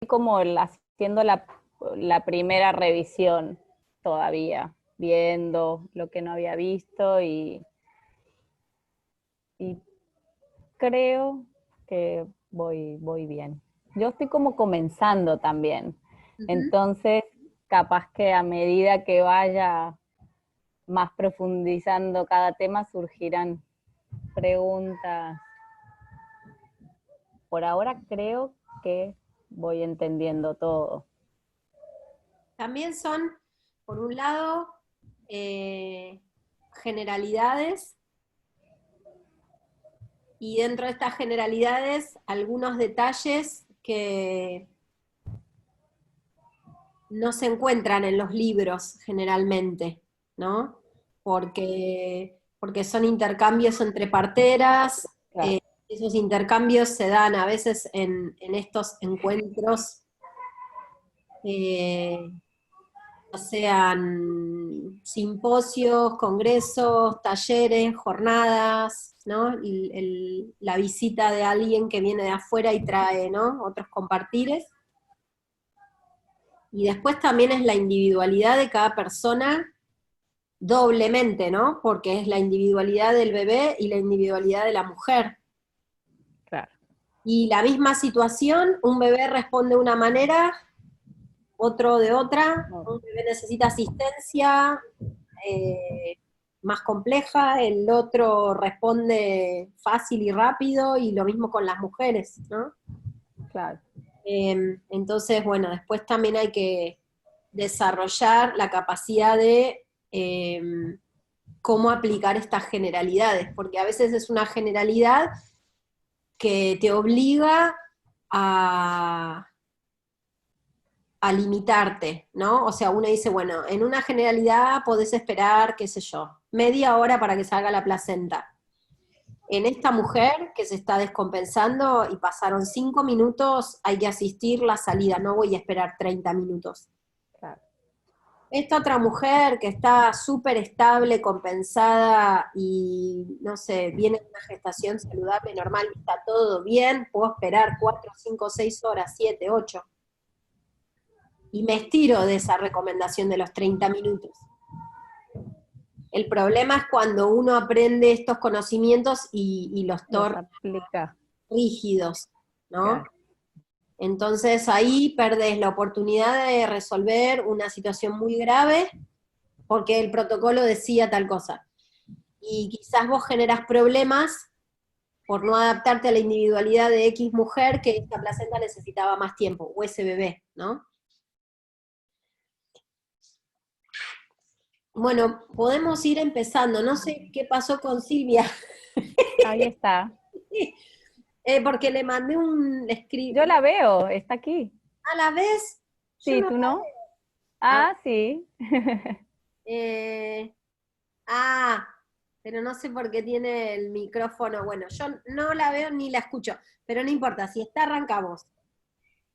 como haciendo la primera revisión todavía, viendo lo que no había visto y creo que voy bien. Yo estoy como comenzando también, Ujú. entonces capaz que a medida que vaya más profundizando cada tema surgirán preguntas. Por ahora creo que voy entendiendo todo. También son, por un lado, eh, generalidades y dentro de estas generalidades algunos detalles que no se encuentran en los libros generalmente, ¿no? Porque son intercambios entre parteras, Claro. esos intercambios se dan a veces en estos encuentros, eh, ya sean simposios, congresos, talleres, jornadas, ¿no? La visita de alguien que viene de afuera y trae, ¿no? Otros compartires. Y después también es la individualidad de cada persona doblemente, ¿no? Porque es la individualidad del bebé y la individualidad de la mujer. Claro. Y la misma situación, un bebé responde de una manera, otro de otra, No, un bebé necesita asistencia más compleja, el otro responde fácil y rápido, y lo mismo con las mujeres, ¿no? claro. Entonces, bueno, después también hay que desarrollar la capacidad de cómo aplicar estas generalidades, porque a veces es una generalidad que te obliga a, a limitarte, ¿no? O sea, uno dice, bueno, en una generalidad podés esperar, qué sé yo, media hora para que salga la placenta. En esta mujer que se está descompensando y pasaron 5 minutos, hay que asistir la salida, no voy a esperar 30 minutos. Claro. Esta otra mujer que está súper estable, compensada y, no sé, viene de una gestación saludable, normal, y está todo bien, puedo esperar 4, 5, 6 horas, 7, 8. Y me estiro de esa recomendación de los 30 minutos. El problema es cuando uno aprende estos conocimientos y los Los torna aplica. rígidos, ¿no? Claro. Entonces ahí perdés la oportunidad de resolver una situación muy grave porque el protocolo decía tal cosa. Y quizás vos generas problemas por no adaptarte a la individualidad de X mujer que esta placenta necesitaba más tiempo, o ese bebé, ¿no? Bueno, podemos ir empezando. No sé qué pasó con Silvia, Ahí está. porque le mandé un Yo script. la veo, está aquí. A la vez, yo Sí, no. ¿tú no? A Ah, sí. eh, ah, pero no sé por qué tiene el micrófono. Bueno, yo no la veo ni la escucho, pero no importa, si está, arrancamos.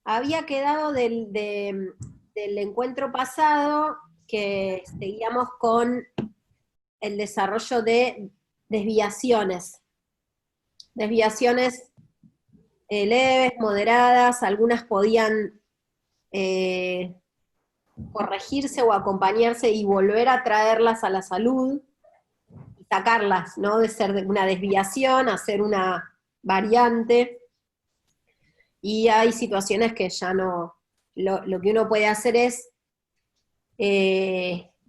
Había quedado del encuentro pasado que seguíamos con el desarrollo de desviaciones. Desviaciones leves, moderadas, algunas podían eh, corregirse o acompañarse y volver a traerlas a la salud y sacarlas, ¿no? De ser una desviación, hacer una variante. Y hay situaciones que ya no, lo que uno puede hacer es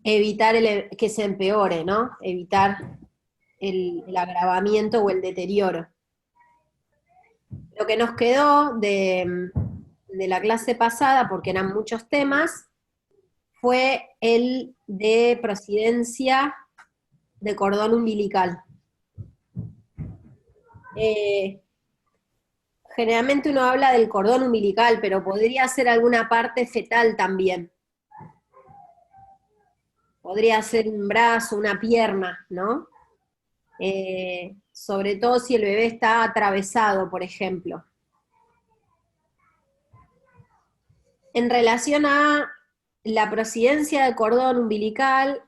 evitar que se empeore, ¿no? Evitar el agravamiento o el deterioro. Lo que nos quedó de la clase pasada, porque eran muchos temas, fue el de prosidencia de cordón umbilical. Eh, Generalmente uno habla del cordón umbilical, pero podría ser alguna parte fetal también. Podría ser un brazo, una pierna, ¿no? Sobre todo si el bebé está atravesado, por ejemplo. En relación a la prosidencia del cordón umbilical,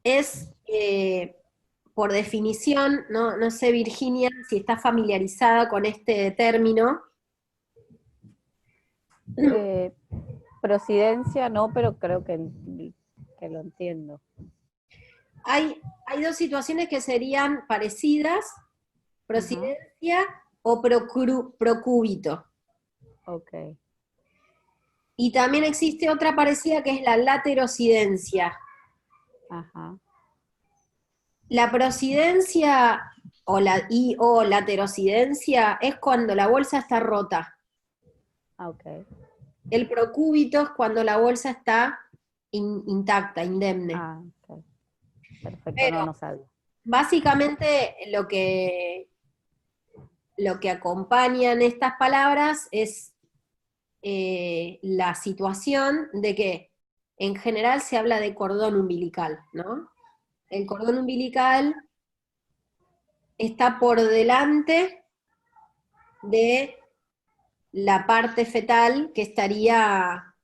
es, por definición, no sé Virginia si está familiarizada con este término, Prosidencia no, pero creo que lo entiendo. Hay dos situaciones que serían parecidas, Ajá, prosidencia o procúbito. ok. Y también existe otra parecida que es la laterocidencia. Ajá, La prosidencia o laterocidencia es cuando la bolsa está rota. ok. El procúbito es cuando la bolsa está intacta, indemne. Ah, ok. Perfecto, Pero no sabía. básicamente lo que acompañan estas palabras es la situación de que en general se habla de cordón umbilical, ¿no? El cordón umbilical está por delante de la parte fetal que estaría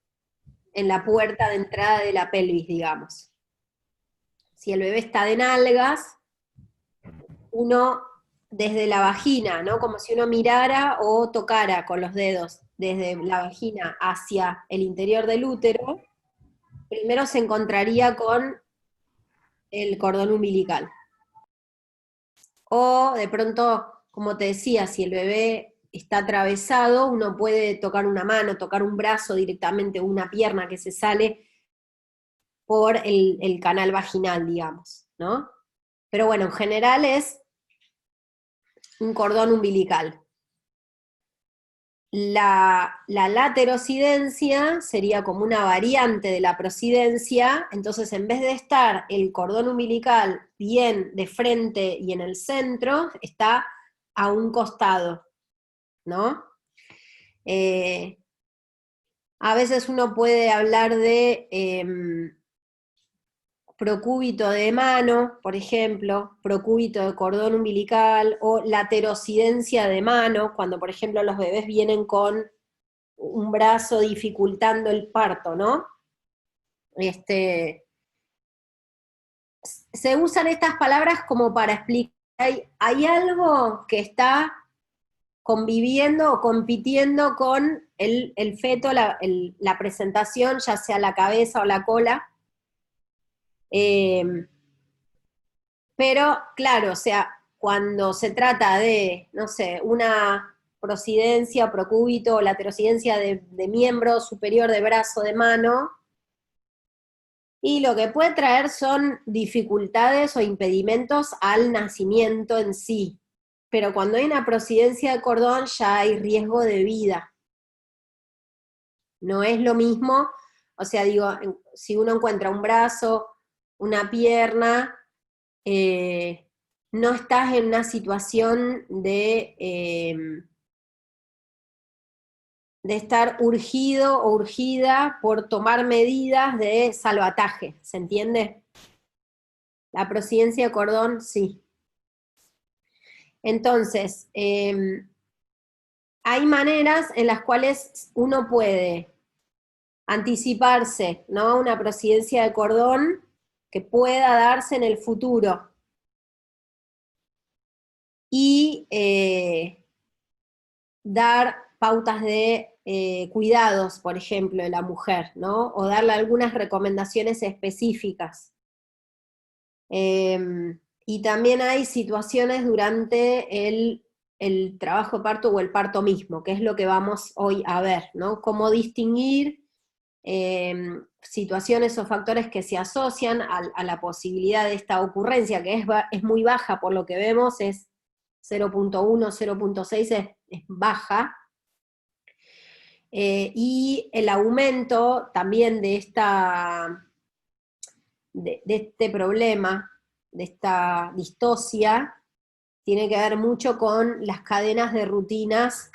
en la puerta de entrada de la pelvis, digamos. Si el bebé está de nalgas, uno desde la vagina, ¿no? Como si uno mirara o tocara con los dedos desde la vagina hacia el interior del útero, primero se encontraría con el cordón umbilical. O de pronto, como te decía, si el bebé está atravesado, uno puede tocar una mano, tocar un brazo directamente, una pierna que se sale por el canal vaginal, digamos, ¿no? Pero bueno, en general es un cordón umbilical. La laterocidencia sería como una variante de la prosidencia, entonces en vez de estar el cordón umbilical bien de frente y en el centro, está a un costado, ¿no? Eh, a veces uno puede hablar de procúbito de mano, por ejemplo, procúbito de cordón umbilical, o laterocidencia de mano, cuando por ejemplo los bebés vienen con un brazo dificultando el parto, ¿no? Este, se usan estas palabras como para explicar, hay algo que está conviviendo o compitiendo con el feto, la presentación, ya sea la cabeza o la cola. Pero, claro, o sea, cuando se trata de, no sé, una prosidencia, procúbito o laterocidencia de miembro superior de brazo, de mano, y lo que puede traer son dificultades o impedimentos al nacimiento en sí. Pero cuando hay una prosidencia de cordón ya hay riesgo de vida. No es lo mismo, o sea, digo, si uno encuentra un brazo, una pierna, no estás en una situación de estar urgido o urgida por tomar medidas de salvataje, ¿se entiende? La prosidencia de cordón, sí. Entonces, hay maneras en las cuales uno puede anticiparse, ¿no? Una prosidencia de cordón que pueda darse en el futuro. Y dar pautas de cuidados, por ejemplo, de la mujer, ¿no? O darle algunas recomendaciones específicas. Y también hay situaciones durante el trabajo de parto o el parto mismo, que es lo que vamos hoy a ver, ¿no? Cómo distinguir situaciones o factores que se asocian a la posibilidad de esta ocurrencia, que es muy baja por lo que vemos, es 0.1, 0.6 es baja, y el aumento también de este problema, de esta distosia, tiene que ver mucho con las cadenas de rutinas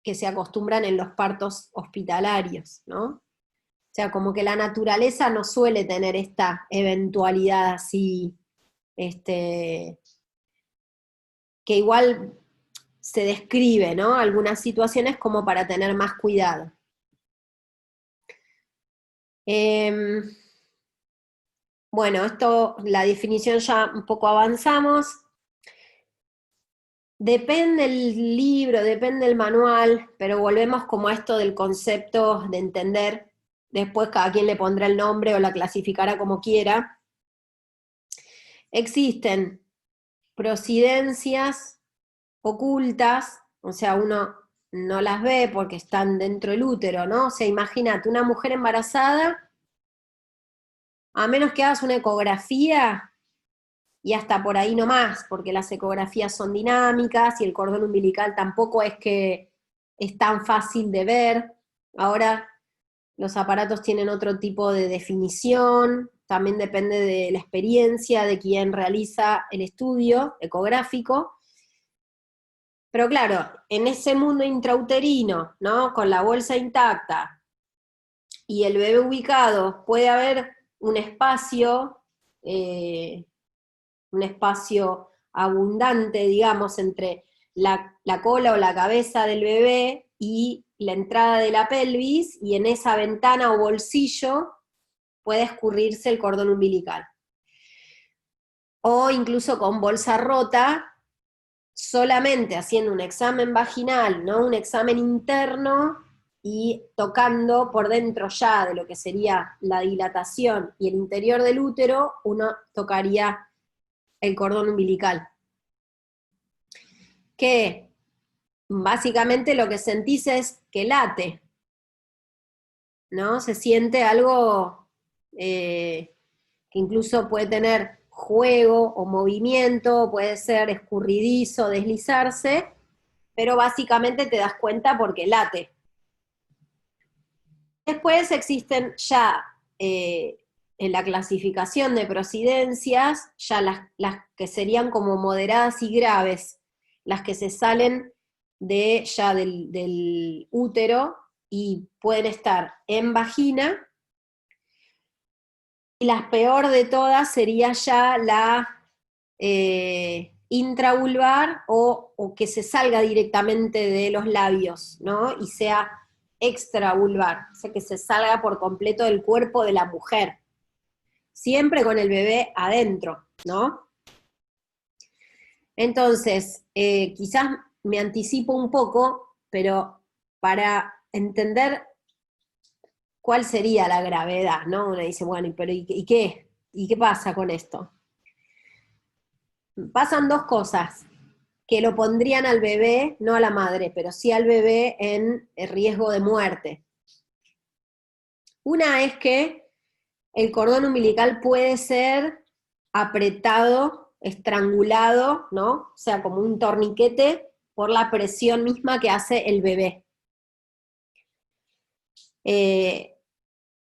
que se acostumbran en los partos hospitalarios, ¿no? O sea, como que la naturaleza no suele tener esta eventualidad así, que igual se describe, ¿no? Algunas situaciones como para tener más cuidado. Bueno, esto, la definición ya un poco avanzamos. Depende el libro, depende el manual, pero volvemos como a esto del concepto de entender, después cada quien le pondrá el nombre o la clasificará como quiera. Existen prosidencias ocultas, o sea, uno no las ve porque están dentro del útero, ¿no? O sea, imagínate una mujer embarazada, a menos que hagas una ecografía, y hasta por ahí nomás, porque las ecografías son dinámicas y el cordón umbilical tampoco es que es tan fácil de ver. Ahora los aparatos tienen otro tipo de definición, también depende de la experiencia de quien realiza el estudio ecográfico. Pero claro, en ese mundo intrauterino, ¿no? Con la bolsa intacta y el bebé ubicado, puede haber eh, un espacio abundante, digamos, entre la cola o la cabeza del bebé y la entrada de la pelvis, y en esa ventana o bolsillo puede escurrirse el cordón umbilical. O incluso con bolsa rota, solamente haciendo un examen vaginal, ¿no? Un examen interno, y tocando por dentro ya de lo que sería la dilatación y el interior del útero, uno tocaría el cordón umbilical. Que básicamente lo que sentís es que late, ¿no? Se siente algo que incluso puede tener juego o movimiento, puede ser escurridizo, deslizarse, pero básicamente te das cuenta porque late. Después existen ya en la clasificación de prosidencias, ya las que serían como moderadas y graves, las que se salen ya del útero y pueden estar en vagina. Y la peor de todas sería ya la intravulvar o que se salga directamente de los labios, ¿no? Y sea extravulvar, o sea, que se salga por completo del cuerpo de la mujer. Siempre con el bebé adentro, ¿no? Entonces, quizás me anticipo un poco, pero para entender cuál sería la gravedad, ¿no? Uno dice, bueno, pero ¿y qué? ¿Y qué pasa con esto? Pasan dos cosas que lo pondrían al bebé, no a la madre, pero sí al bebé en riesgo de muerte. Una es que el cordón umbilical puede ser apretado, estrangulado, ¿no? O sea, como un torniquete por la presión misma que hace el bebé.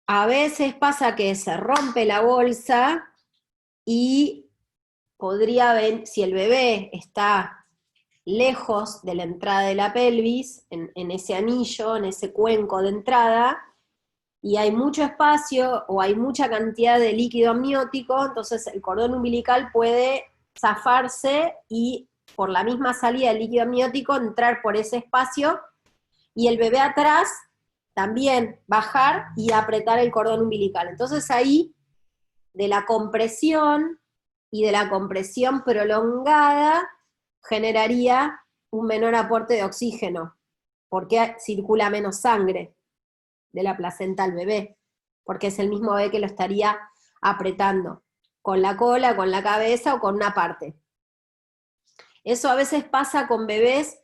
A veces pasa que se rompe la bolsa y podría ver, si el bebé está lejos de la entrada de la pelvis, en ese anillo, en ese cuenco de entrada, y hay mucho espacio o hay mucha cantidad de líquido amniótico, entonces el cordón umbilical puede zafarse y por la misma salida del líquido amniótico entrar por ese espacio, y el bebé atrás también bajar y apretar el cordón umbilical. Entonces ahí, de la compresión y de la compresión prolongada, generaría un menor aporte de oxígeno, porque circula menos sangre de la placenta al bebé, porque es el mismo bebé que lo estaría apretando, con la cola, con la cabeza o con una parte. Eso a veces pasa con bebés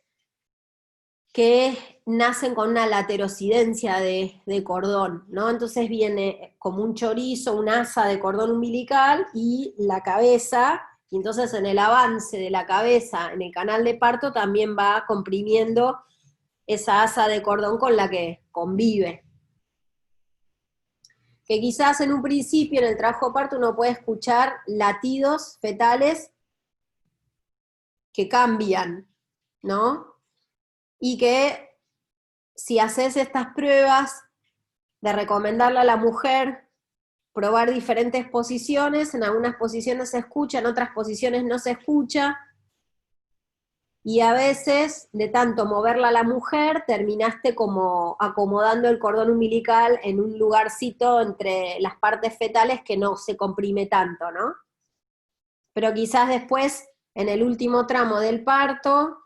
que nacen con una laterocidencia de cordón, ¿no? Entonces viene como un chorizo, un asa de cordón umbilical y la cabeza, y entonces en el avance de la cabeza en el canal de parto también va comprimiendo esa asa de cordón con la que convive. Que quizás en un principio en el trabajo de parto uno puede escuchar latidos fetales que cambian, ¿no? Y que si haces estas pruebas de recomendarle a la mujer probar diferentes posiciones, en algunas posiciones se escucha, en otras posiciones no se escucha, y a veces, de tanto moverla a la mujer, terminaste como acomodando el cordón umbilical en un lugarcito entre las partes fetales que no se comprime tanto, ¿no? Pero quizás después, en el último tramo del parto,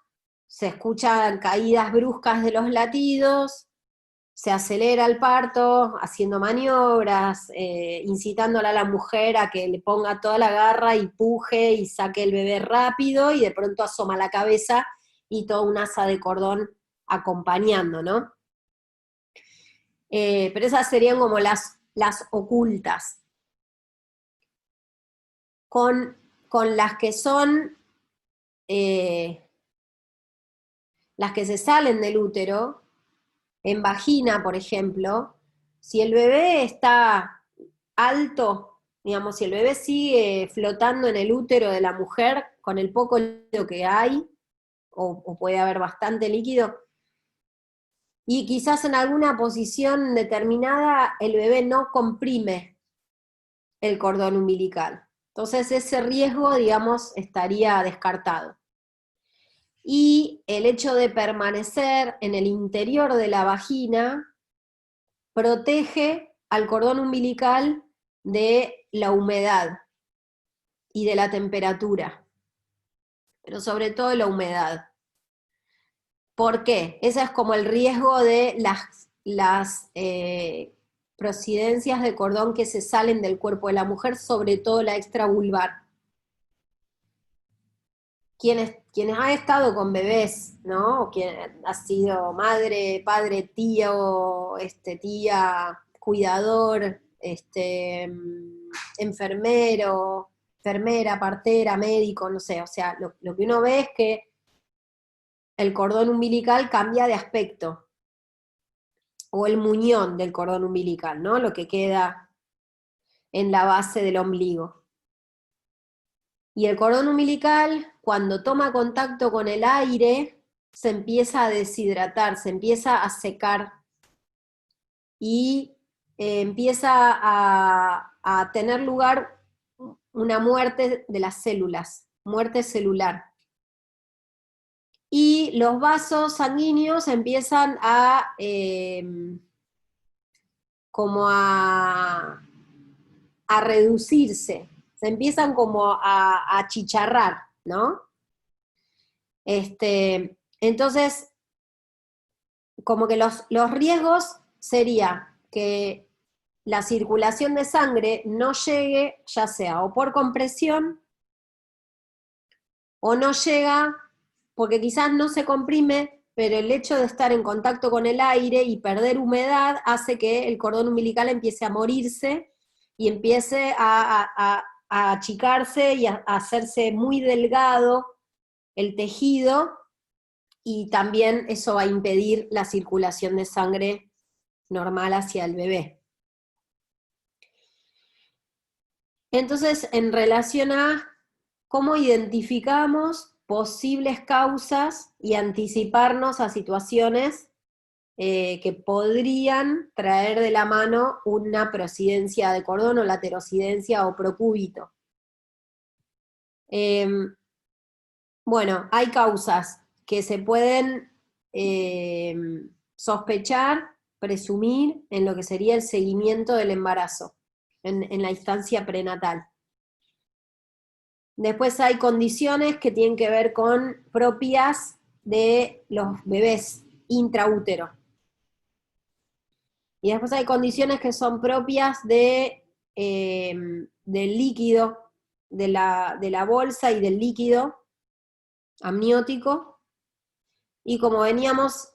se escuchan caídas bruscas de los latidos, se acelera el parto haciendo maniobras, incitándola a la mujer a que le ponga toda la garra y puje y saque el bebé rápido, y de pronto asoma la cabeza y toda un asa de cordón acompañando, ¿no? Pero esas serían como las ocultas. Con las que son, las que se salen del útero, en vagina, por ejemplo, si el bebé está alto, digamos, si el bebé sigue flotando en el útero de la mujer con el poco líquido que hay, o puede haber bastante líquido, y quizás en alguna posición determinada el bebé no comprime el cordón umbilical. Entonces ese riesgo, digamos, estaría descartado. Y el hecho de permanecer en el interior de la vagina protege al cordón umbilical de la humedad y de la temperatura, pero sobre todo de la humedad. ¿Por qué? Ese es como el riesgo de las prosidencias de cordón que se salen del cuerpo de la mujer, sobre todo la extravulvar. Quienes han estado con bebés, ¿no? O quien ha sido madre, padre, tío, tía, cuidador, enfermero, enfermera, partera, médico, no sé, o sea, lo que uno ve es que el cordón umbilical cambia de aspecto, o el muñón del cordón umbilical, ¿no? Lo que queda en la base del ombligo. Y el cordón umbilical, cuando toma contacto con el aire, se empieza a deshidratar, se empieza a secar y empieza a tener lugar una muerte de las células, muerte celular. Y los vasos sanguíneos empiezan como a reducirse, se empiezan como a achicharrar, ¿no? Entonces, como que los riesgos sería que la circulación de sangre no llegue, ya sea o por compresión, o no llega porque quizás no se comprime, pero el hecho de estar en contacto con el aire y perder humedad hace que el cordón umbilical empiece a morirse y empiece a achicarse y a hacerse muy delgado el tejido, y también eso va a impedir la circulación de sangre normal hacia el bebé. Entonces, en relación a cómo identificamos posibles causas y anticiparnos a situaciones que podrían traer de la mano una prosidencia de cordón o laterocidencia o procúbito. Bueno, hay causas que se pueden sospechar, presumir en lo que sería el seguimiento del embarazo, en la instancia prenatal. Después hay condiciones que tienen que ver con propias de los bebés intraútero. Y después hay condiciones que son propias del líquido, de la bolsa y del líquido amniótico. Y como veníamos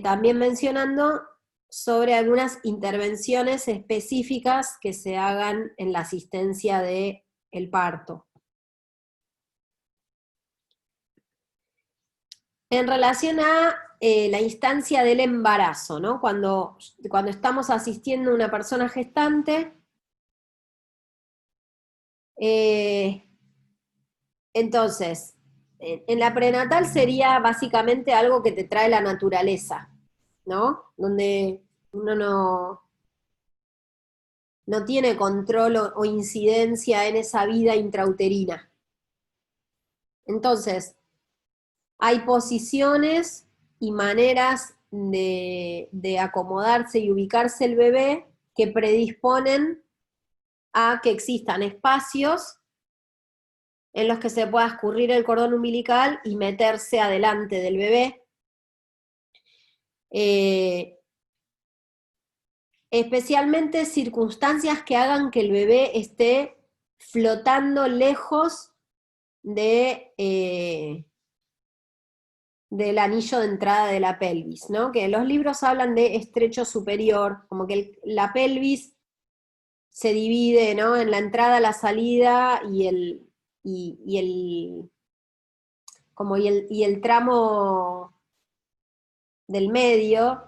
también mencionando, sobre algunas intervenciones específicas que se hagan en la asistencia del parto. En relación a la instancia del embarazo, ¿no? Cuando estamos asistiendo a una persona gestante, entonces, en la prenatal sería básicamente algo que te trae la naturaleza, ¿no? Donde uno no tiene control o incidencia en esa vida intrauterina. Entonces, hay posiciones y maneras de acomodarse y ubicarse el bebé que predisponen a que existan espacios en los que se pueda escurrir el cordón umbilical y meterse adelante del bebé. Especialmente circunstancias que hagan que el bebé esté flotando lejos del anillo de entrada de la pelvis, ¿no? Que los libros hablan de estrecho superior, como que la pelvis se divide, ¿no? En la entrada, la salida y el tramo del medio.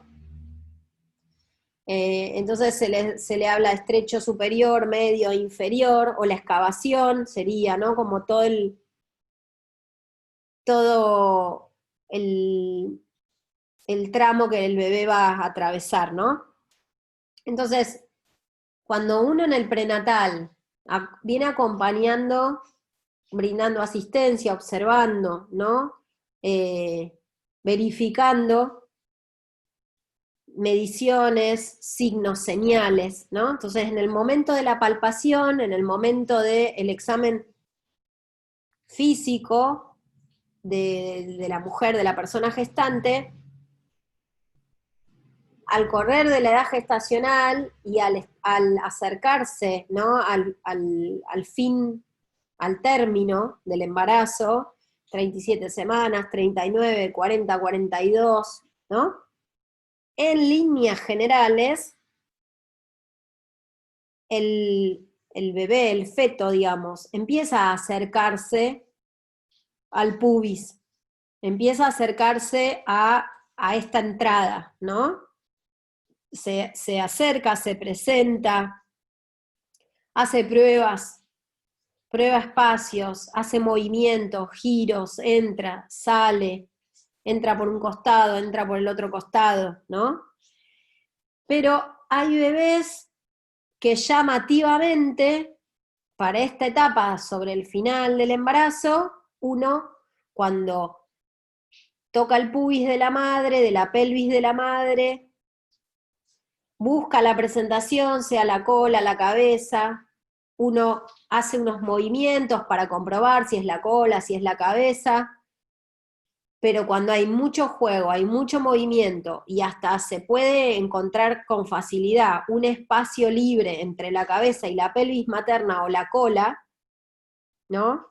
Entonces se le habla de estrecho superior, medio, inferior, o la excavación sería, ¿no? Como todo el tramo que el bebé va a atravesar, ¿no? Entonces, cuando uno en el prenatal viene acompañando, brindando asistencia, observando, ¿no? Verificando mediciones, signos, señales, ¿no? Entonces, en el momento de la palpación, en el momento del examen físico de la mujer, de la persona gestante, al correr de la edad gestacional y al acercarse, ¿no? al fin, al término del embarazo, 37 semanas, 39, 40, 42, ¿no? En líneas generales, el bebé, el feto, digamos, empieza a acercarse al pubis, empieza a acercarse a esta entrada, ¿no? Se acerca, se presenta, hace pruebas, prueba espacios, hace movimientos, giros, entra, sale, entra por un costado, entra por el otro costado, ¿no? Pero hay bebés que llamativamente, para esta etapa, sobre el final del embarazo, uno, cuando toca el pubis de la madre, de la pelvis de la madre, busca la presentación, sea la cola, la cabeza, uno hace unos movimientos para comprobar si es la cola, si es la cabeza, pero cuando hay mucho juego, hay mucho movimiento y hasta se puede encontrar con facilidad un espacio libre entre la cabeza y la pelvis materna o la cola, ¿no?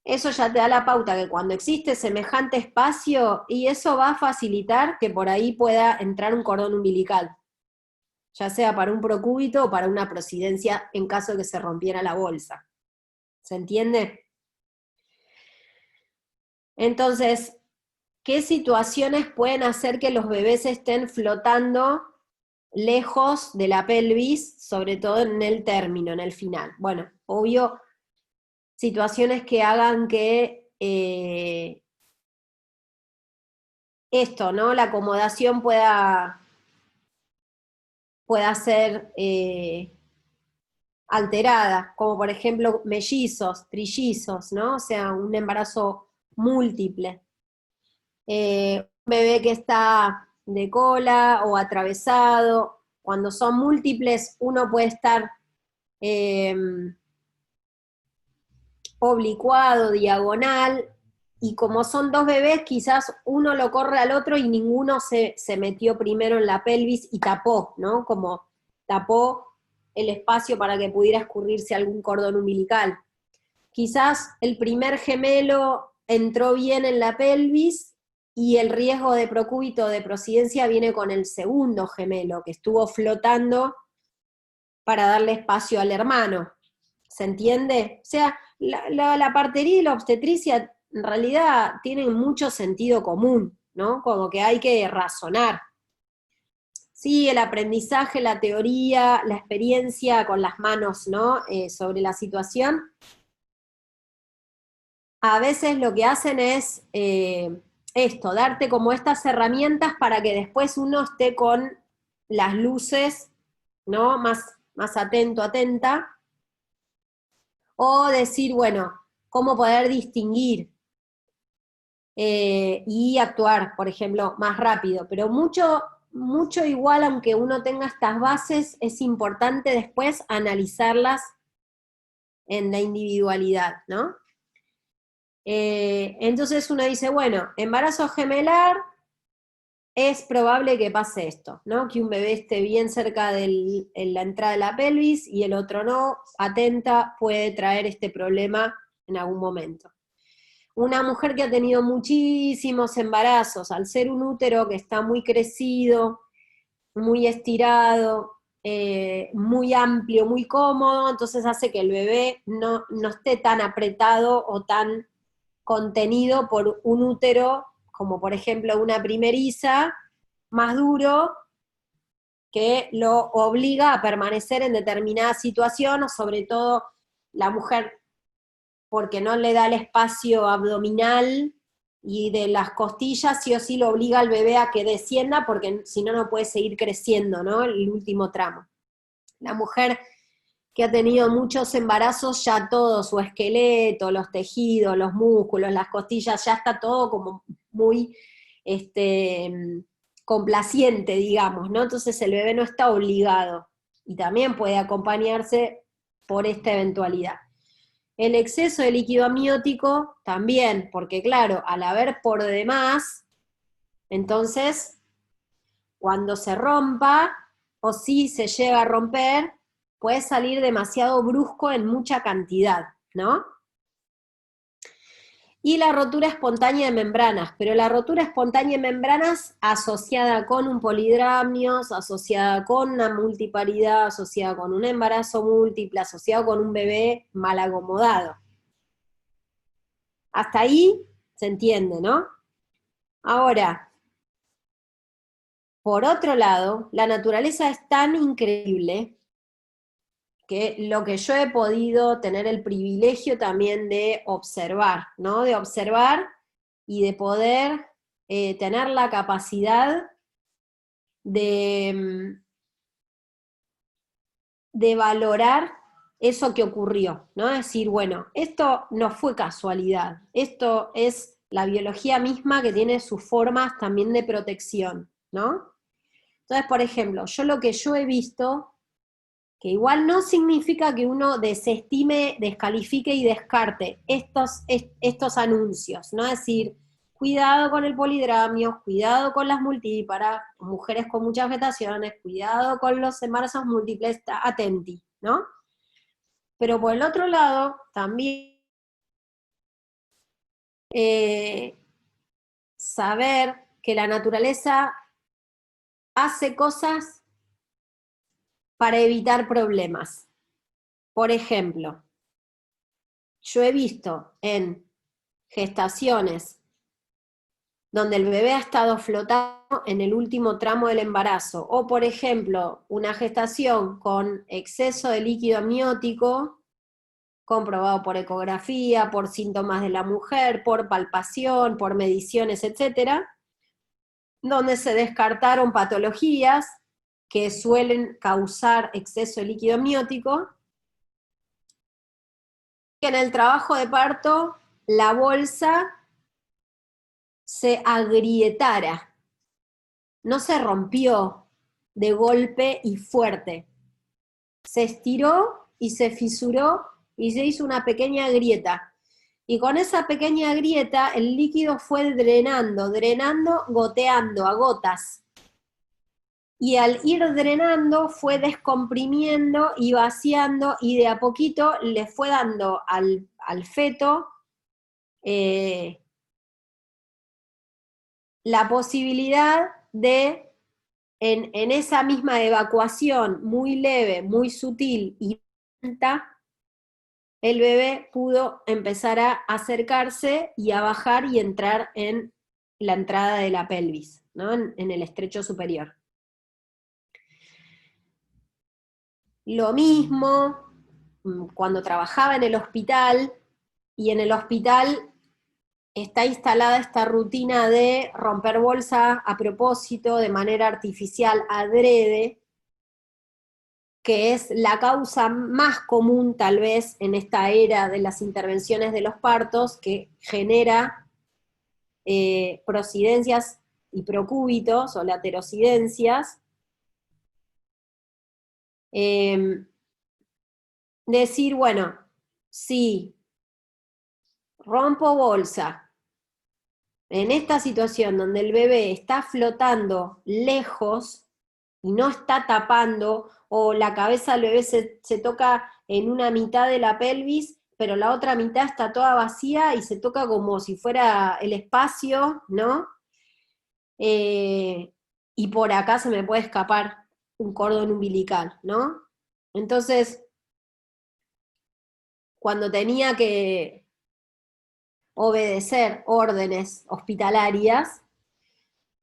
Eso ya te da la pauta que cuando existe semejante espacio, y eso va a facilitar que por ahí pueda entrar un cordón umbilical, ya sea para un procúbito o para una prosidencia en caso de que se rompiera la bolsa. ¿Se entiende? Entonces, ¿qué situaciones pueden hacer que los bebés estén flotando lejos de la pelvis, sobre todo en el término, en el final? Bueno, obvio, situaciones que hagan que esto, ¿no? La acomodación pueda ser alterada, como por ejemplo mellizos, trillizos, ¿no? O sea, un embarazo múltiple. Un bebé que está de cola o atravesado, cuando son múltiples, uno puede estar oblicuado, diagonal, y como son dos bebés, quizás uno lo corre al otro y ninguno se metió primero en la pelvis y tapó, ¿no? Como tapó el espacio para que pudiera escurrirse algún cordón umbilical. Quizás el primer gemelo entró bien en la pelvis y el riesgo de procúbito o de prosidencia viene con el segundo gemelo, que estuvo flotando para darle espacio al hermano. ¿Se entiende? O sea, la partería y la obstetricia en realidad tienen mucho sentido común, ¿no? Como que hay que razonar. Sí, el aprendizaje, la teoría, la experiencia con las manos, ¿no? Sobre la situación, a veces lo que hacen es esto, darte como estas herramientas para que después uno esté con las luces, ¿no? Más atento, atenta, o decir, bueno, cómo poder distinguir y actuar, por ejemplo, más rápido, pero mucho igual, aunque uno tenga estas bases, es importante después analizarlas en la individualidad, ¿no? Entonces uno dice, bueno, embarazo gemelar, es probable que pase esto, ¿no? Que un bebé esté bien cerca de la entrada de la pelvis y el otro no, atenta, puede traer este problema en algún momento. Una mujer que ha tenido muchísimos embarazos, al ser un útero que está muy crecido, muy estirado, muy amplio, muy cómodo, entonces hace que el bebé no esté tan apretado o tan contenido por un útero, como por ejemplo una primeriza, más duro, que lo obliga a permanecer en determinada situación, o sobre todo la mujer, porque no le da el espacio abdominal y de las costillas, sí o sí lo obliga al bebé a que descienda, porque si no, no puede seguir creciendo, ¿no? El último tramo. La mujer que ha tenido muchos embarazos, ya todo su esqueleto, los tejidos, los músculos, las costillas, ya está todo como muy complaciente, digamos, ¿no? Entonces el bebé no está obligado y también puede acompañarse por esta eventualidad. El exceso de líquido amniótico también, porque claro, al haber por demás, entonces cuando se rompa, o si se llega a romper, puede salir demasiado brusco en mucha cantidad, ¿no? Y la rotura espontánea de membranas, pero la rotura espontánea de membranas asociada con un polidramio, asociada con una multiparidad, asociada con un embarazo múltiple, asociado con un bebé mal acomodado. Hasta ahí se entiende, ¿no? Ahora, por otro lado, la naturaleza es tan increíble que lo que yo he podido tener el privilegio también de observar, ¿no? De observar y de poder tener la capacidad de, de valorar eso que ocurrió, ¿no? Decir, bueno, esto no fue casualidad, esto es la biología misma que tiene sus formas también de protección, ¿no? Entonces, por ejemplo, lo que yo he visto, que igual no significa que uno desestime, descalifique y descarte estos anuncios, ¿no? Es decir, cuidado con el polidramio, cuidado con las multíparas, mujeres con muchas gestaciones, cuidado con los embarazos múltiples, atenti, ¿no? Pero por el otro lado, también saber que la naturaleza hace cosas para evitar problemas. Por ejemplo, yo he visto en gestaciones donde el bebé ha estado flotando en el último tramo del embarazo, o por ejemplo, una gestación con exceso de líquido amniótico, comprobado por ecografía, por síntomas de la mujer, por palpación, por mediciones, etcétera, donde se descartaron patologías que suelen causar exceso de líquido amniótico, que en el trabajo de parto la bolsa se agrietara, no se rompió de golpe y fuerte, se estiró y se fisuró y se hizo una pequeña grieta. Y con esa pequeña grieta el líquido fue drenando, goteando a gotas. Y al ir drenando fue descomprimiendo y vaciando y de a poquito le fue dando al feto la posibilidad de, en esa misma evacuación muy leve, muy sutil y lenta, el bebé pudo empezar a acercarse y a bajar y entrar en la entrada de la pelvis, ¿no? En el estrecho superior. Lo mismo cuando trabajaba en el hospital, y en el hospital está instalada esta rutina de romper bolsa a propósito, de manera artificial, adrede, que es la causa más común tal vez en esta era de las intervenciones de los partos, que genera prosidencias y procúbitos o laterocidencias. Decir, bueno, sí, rompo bolsa, en esta situación donde el bebé está flotando lejos y no está tapando, o la cabeza del bebé se toca en una mitad de la pelvis, pero la otra mitad está toda vacía y se toca como si fuera el espacio, ¿no? Y por acá se me puede escapar un cordón umbilical, ¿no? Entonces, cuando tenía que obedecer órdenes hospitalarias,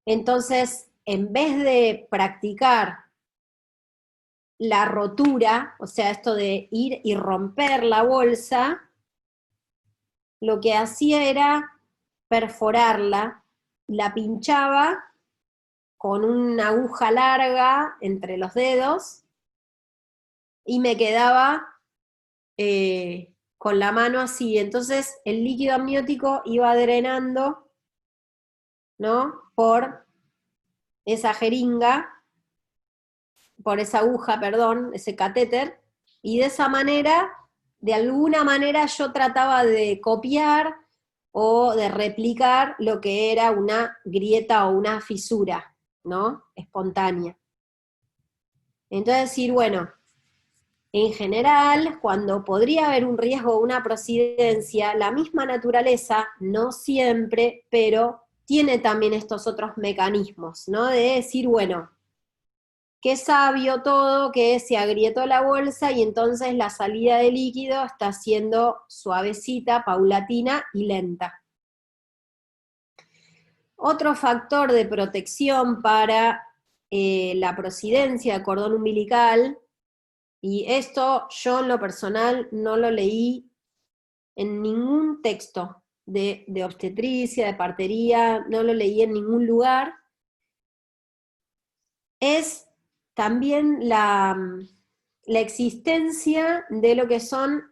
entonces, en vez de practicar la rotura, o sea, esto de ir y romper la bolsa, lo que hacía era perforarla, la pinchaba con una aguja larga entre los dedos y me quedaba con la mano así. Entonces el líquido amniótico iba drenando, ¿no? Por esa jeringa, por esa aguja, perdón, ese catéter, y de esa manera, de alguna manera yo trataba de copiar o de replicar lo que era una grieta o una fisura, ¿no? Espontánea. Entonces decir, bueno, en general, cuando podría haber un riesgo o una prosidencia, la misma naturaleza, no siempre, pero tiene también estos otros mecanismos, ¿no? De decir, bueno, qué sabio todo, que se agrietó la bolsa y entonces la salida de líquido está siendo suavecita, paulatina y lenta. Otro factor de protección para la prosidencia de cordón umbilical, y esto yo en lo personal no lo leí en ningún texto de obstetricia, de partería, no lo leí en ningún lugar, es también la existencia de lo que son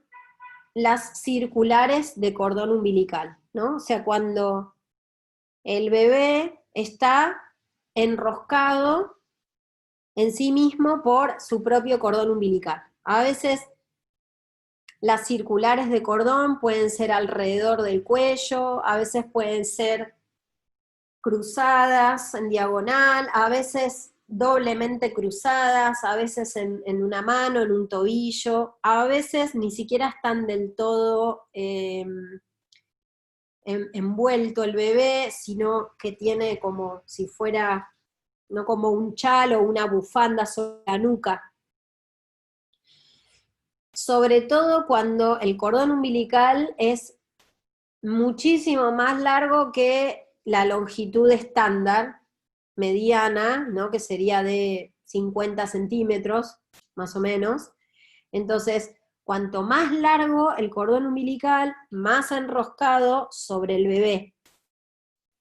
las circulares de cordón umbilical, ¿no? O sea, cuando el bebé está enroscado en sí mismo por su propio cordón umbilical. A veces las circulares de cordón pueden ser alrededor del cuello, a veces pueden ser cruzadas en diagonal, a veces doblemente cruzadas, a veces en una mano, en un tobillo, a veces ni siquiera están del todo envuelto el bebé, sino que tiene como si fuera, no como un chal o una bufanda sobre la nuca. Sobre todo cuando el cordón umbilical es muchísimo más largo que la longitud estándar, mediana, ¿no? Que sería de 50 centímetros, más o menos. Entonces, cuanto más largo el cordón umbilical, más enroscado sobre el bebé.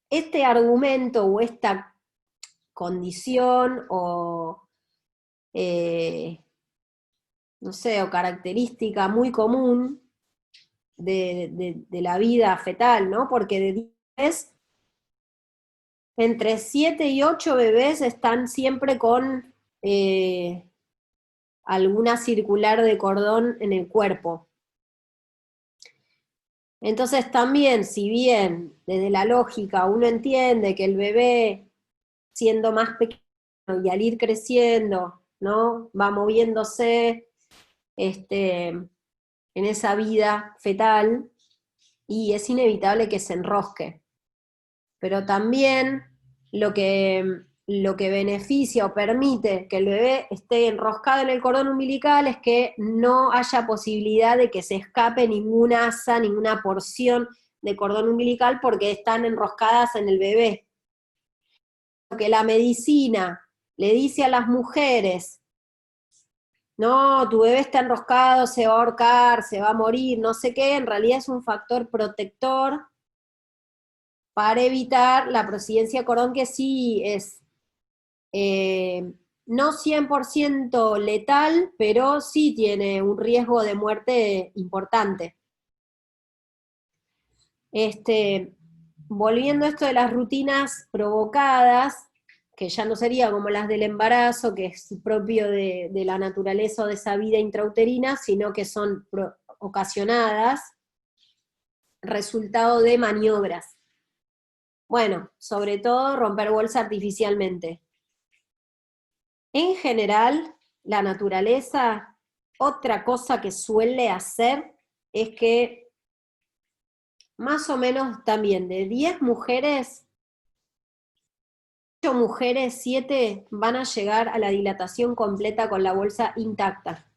Este argumento o esta condición o, no sé, o característica muy común de la vida fetal, ¿no? Porque de 10, entre 7 y 8 bebés están siempre con alguna circular de cordón en el cuerpo. Entonces también, si bien desde la lógica uno entiende que el bebé, siendo más pequeño y al ir creciendo, ¿no? Va moviéndose en esa vida fetal y es inevitable que se enrosque. Pero también lo que beneficia o permite que el bebé esté enroscado en el cordón umbilical es que no haya posibilidad de que se escape ninguna asa, ninguna porción de cordón umbilical porque están enroscadas en el bebé. Lo que la medicina le dice a las mujeres, no, tu bebé está enroscado, se va a ahorcar, se va a morir, no sé qué, en realidad es un factor protector para evitar la prosidencia de cordón, que sí es no 100% letal, pero sí tiene un riesgo de muerte importante. Volviendo a esto de las rutinas provocadas, que ya no sería como las del embarazo, que es propio de la naturaleza o de esa vida intrauterina, sino que son ocasionadas. resultado de maniobras. Bueno, sobre todo romper bolsa artificialmente. En general, la naturaleza, otra cosa que suele hacer es que más o menos también de 10 mujeres, 8 mujeres, 7 van a llegar a la dilatación completa con la bolsa intacta.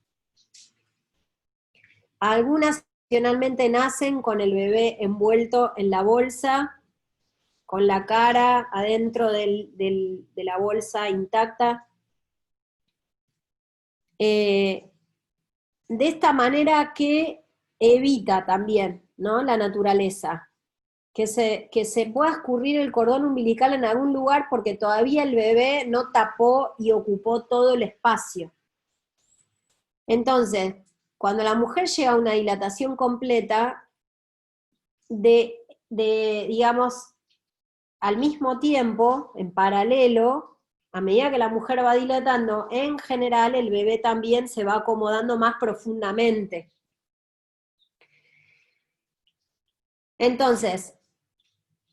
Algunas opcionalmente nacen con el bebé envuelto en la bolsa, con la cara adentro de la bolsa intacta. De esta manera que evita también, ¿no?, la naturaleza, que se pueda escurrir el cordón umbilical en algún lugar porque todavía el bebé no tapó y ocupó todo el espacio. Entonces, cuando la mujer llega a una dilatación completa, digamos, al mismo tiempo, en paralelo, a medida que la mujer va dilatando, en general el bebé también se va acomodando más profundamente. Entonces,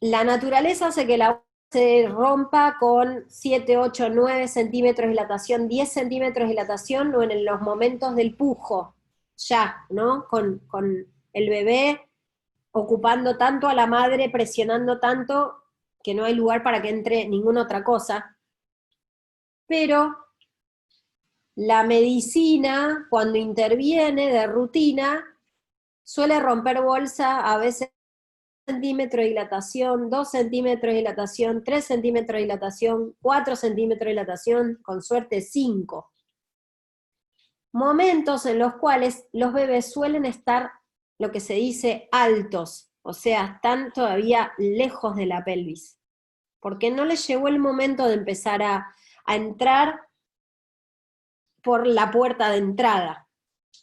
la naturaleza hace que la bolsa se rompa con 7, 8, 9 centímetros de dilatación, 10 centímetros de dilatación, o en los momentos del pujo, ya, ¿no? Con el bebé ocupando tanto a la madre, presionando tanto, que no hay lugar para que entre ninguna otra cosa. Pero la medicina, cuando interviene de rutina, suele romper bolsa a veces 1 centímetro de dilatación, 2 centímetros de dilatación, 3 centímetros de dilatación, 4 centímetros de dilatación, con suerte 5. Momentos en los cuales los bebés suelen estar, lo que se dice, altos, o sea, están todavía lejos de la pelvis, porque no les llegó el momento de empezar a entrar por la puerta de entrada,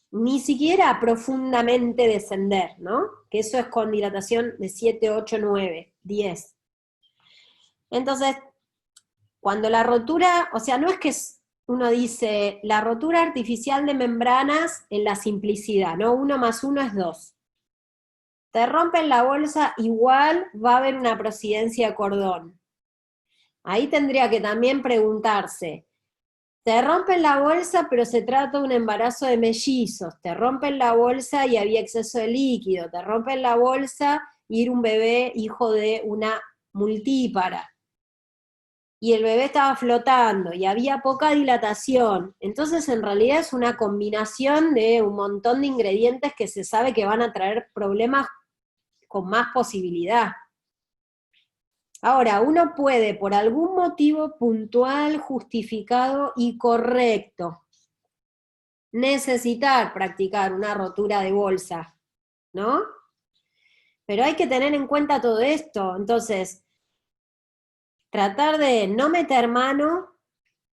ni siquiera profundamente descender, ¿no? Que eso es con dilatación de 7, 8, 9, 10. Entonces, cuando la rotura, o sea, no es que uno dice, la rotura artificial de membranas en la simplicidad, ¿no? 1 más 1 es 2. Te rompen la bolsa, igual va a haber una prosidencia de cordón. Ahí tendría que también preguntarse, te rompen la bolsa, pero se trata de un embarazo de mellizos, te rompen la bolsa y había exceso de líquido, te rompen la bolsa y era un bebé hijo de una multípara, y el bebé estaba flotando, y había poca dilatación. Entonces, en realidad es una combinación de un montón de ingredientes que se sabe que van a traer problemas con más posibilidad. Ahora, uno puede, por algún motivo puntual, justificado y correcto, necesitar practicar una rotura de bolsa, ¿no? Pero hay que tener en cuenta todo esto. Entonces, tratar de no meter mano.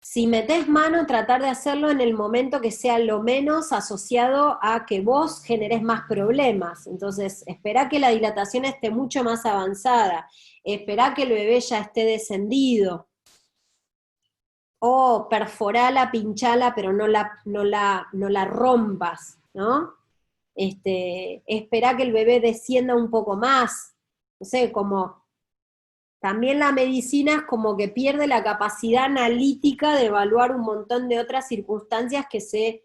Si metés mano, tratar de hacerlo en el momento que sea lo menos asociado a que vos generes más problemas. Entonces, esperá que la dilatación esté mucho más avanzada, esperá que el bebé ya esté descendido, o perforala, pinchala, pero no la rompas, ¿no? Esperá que el bebé descienda un poco más, no sé, como también la medicina es como que pierde la capacidad analítica de evaluar un montón de otras circunstancias que se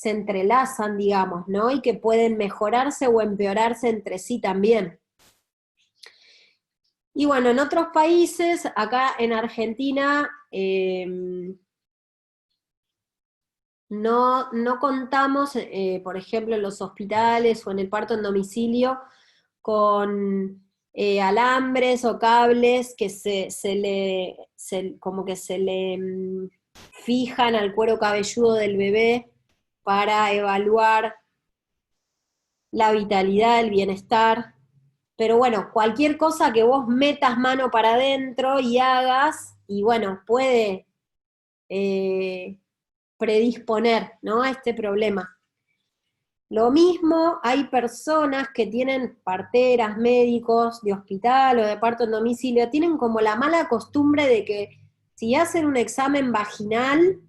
entrelazan, digamos, ¿no? Y que pueden mejorarse o empeorarse entre sí también. Y bueno, en otros países, acá en Argentina, no contamos, por ejemplo, en los hospitales o en el parto en domicilio, con alambres o cables que como que se le fijan al cuero cabelludo del bebé para evaluar la vitalidad, el bienestar. Pero bueno, cualquier cosa que vos metas mano para adentro y hagas, y bueno, puede predisponer, ¿no?, a este problema. Lo mismo, hay personas que tienen parteras, médicos de hospital o de parto en domicilio, tienen como la mala costumbre de que si hacen un examen vaginal,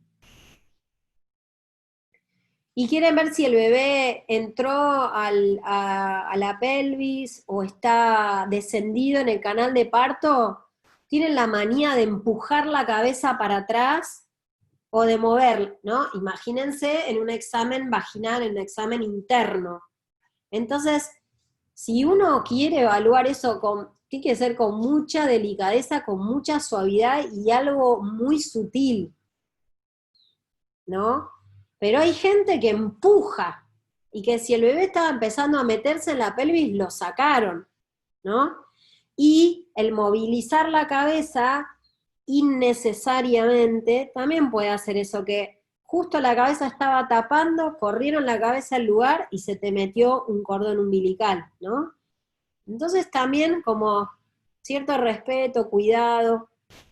y quieren ver si el bebé entró a la pelvis o está descendido en el canal de parto, tienen la manía de empujar la cabeza para atrás o de mover, ¿no? Imagínense en un examen vaginal, en un examen interno. Entonces, si uno quiere evaluar eso, tiene que ser con mucha delicadeza, con mucha suavidad y algo muy sutil, ¿no? Pero hay gente que empuja, y que si el bebé estaba empezando a meterse en la pelvis, lo sacaron, ¿no? Y el movilizar la cabeza innecesariamente también puede hacer eso, que justo la cabeza estaba tapando, corrieron la cabeza al lugar y se te metió un cordón umbilical, ¿no? Entonces también como cierto respeto, cuidado,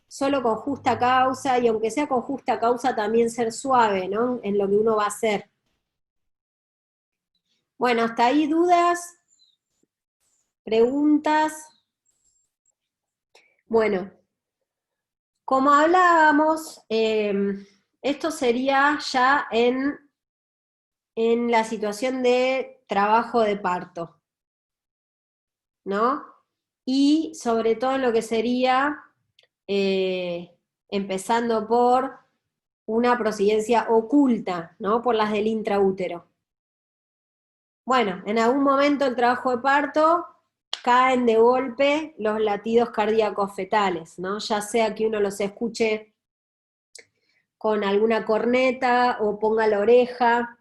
solo con justa causa, y aunque sea con justa causa también ser suave, ¿no? En lo que uno va a hacer. Bueno, hasta ahí dudas, preguntas. Bueno, como hablábamos, esto sería ya en la situación de trabajo de parto, ¿no? Y sobre todo en lo que sería, empezando por una procedencia oculta, ¿no? Por las del intraútero. Bueno, en algún momento del trabajo de parto caen de golpe los latidos cardíacos fetales, ¿no? Ya sea que uno los escuche con alguna corneta o ponga la oreja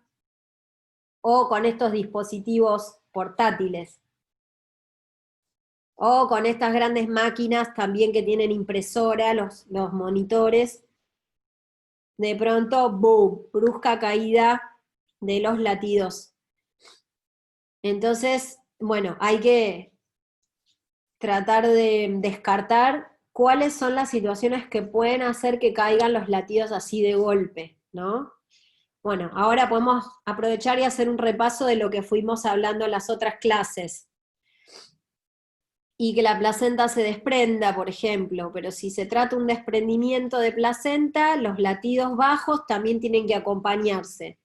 o con estos dispositivos portátiles o con estas grandes máquinas también que tienen impresora, los monitores. De pronto, ¡boom!, brusca caída de los latidos. Entonces, bueno, hay que tratar de descartar cuáles son las situaciones que pueden hacer que caigan los latidos así de golpe, ¿no? Bueno, ahora podemos aprovechar y hacer un repaso de lo que fuimos hablando en las otras clases. Y que la placenta se desprenda, por ejemplo, pero si se trata de un desprendimiento de placenta, los latidos bajos también tienen que acompañarse.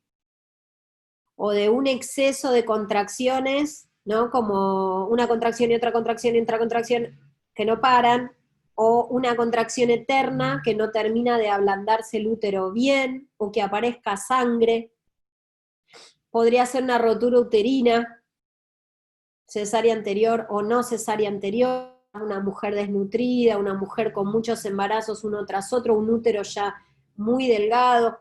O de un exceso de contracciones, ¿no? Como una contracción y otra contracción y otra contracción que no paran, o una contracción eterna que no termina de ablandarse el útero bien, o que aparezca sangre. Podría ser una rotura uterina, cesárea anterior o no cesárea anterior, una mujer desnutrida, una mujer con muchos embarazos uno tras otro, un útero ya muy delgado.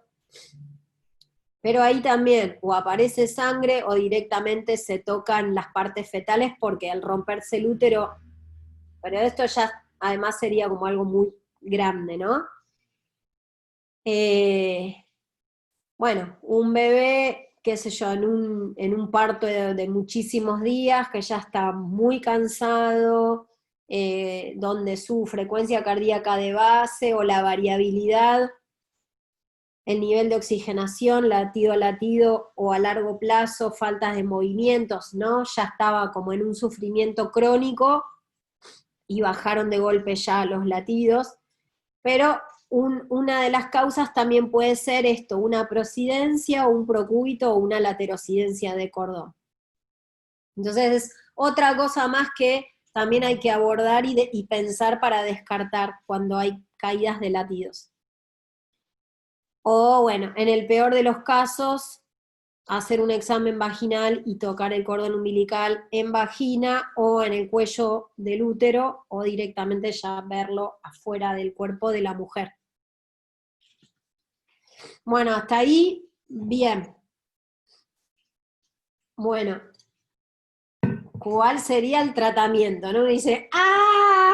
Pero ahí también o aparece sangre o directamente se tocan las partes fetales porque al romperse el útero, pero esto ya además sería como algo muy grande, ¿no? Bueno, un bebé, qué sé yo, en un parto de muchísimos días, que ya está muy cansado, donde su frecuencia cardíaca de base o la variabilidad, el nivel de oxigenación, latido a latido o a largo plazo, faltas de movimientos, ¿no? Ya estaba como en un sufrimiento crónico y bajaron de golpe ya los latidos, pero una de las causas también puede ser esto, una procidencia o un procúbito o una laterocidencia de cordón. Entonces es otra cosa más que también hay que abordar y pensar para descartar cuando hay caídas de latidos. O bueno, en el peor de los casos, hacer un examen vaginal y tocar el cordón umbilical en vagina o en el cuello del útero, o directamente ya verlo afuera del cuerpo de la mujer. Bueno, hasta ahí, bien. Bueno, ¿cuál sería el tratamiento? ¿No? Me dice, ¡ah!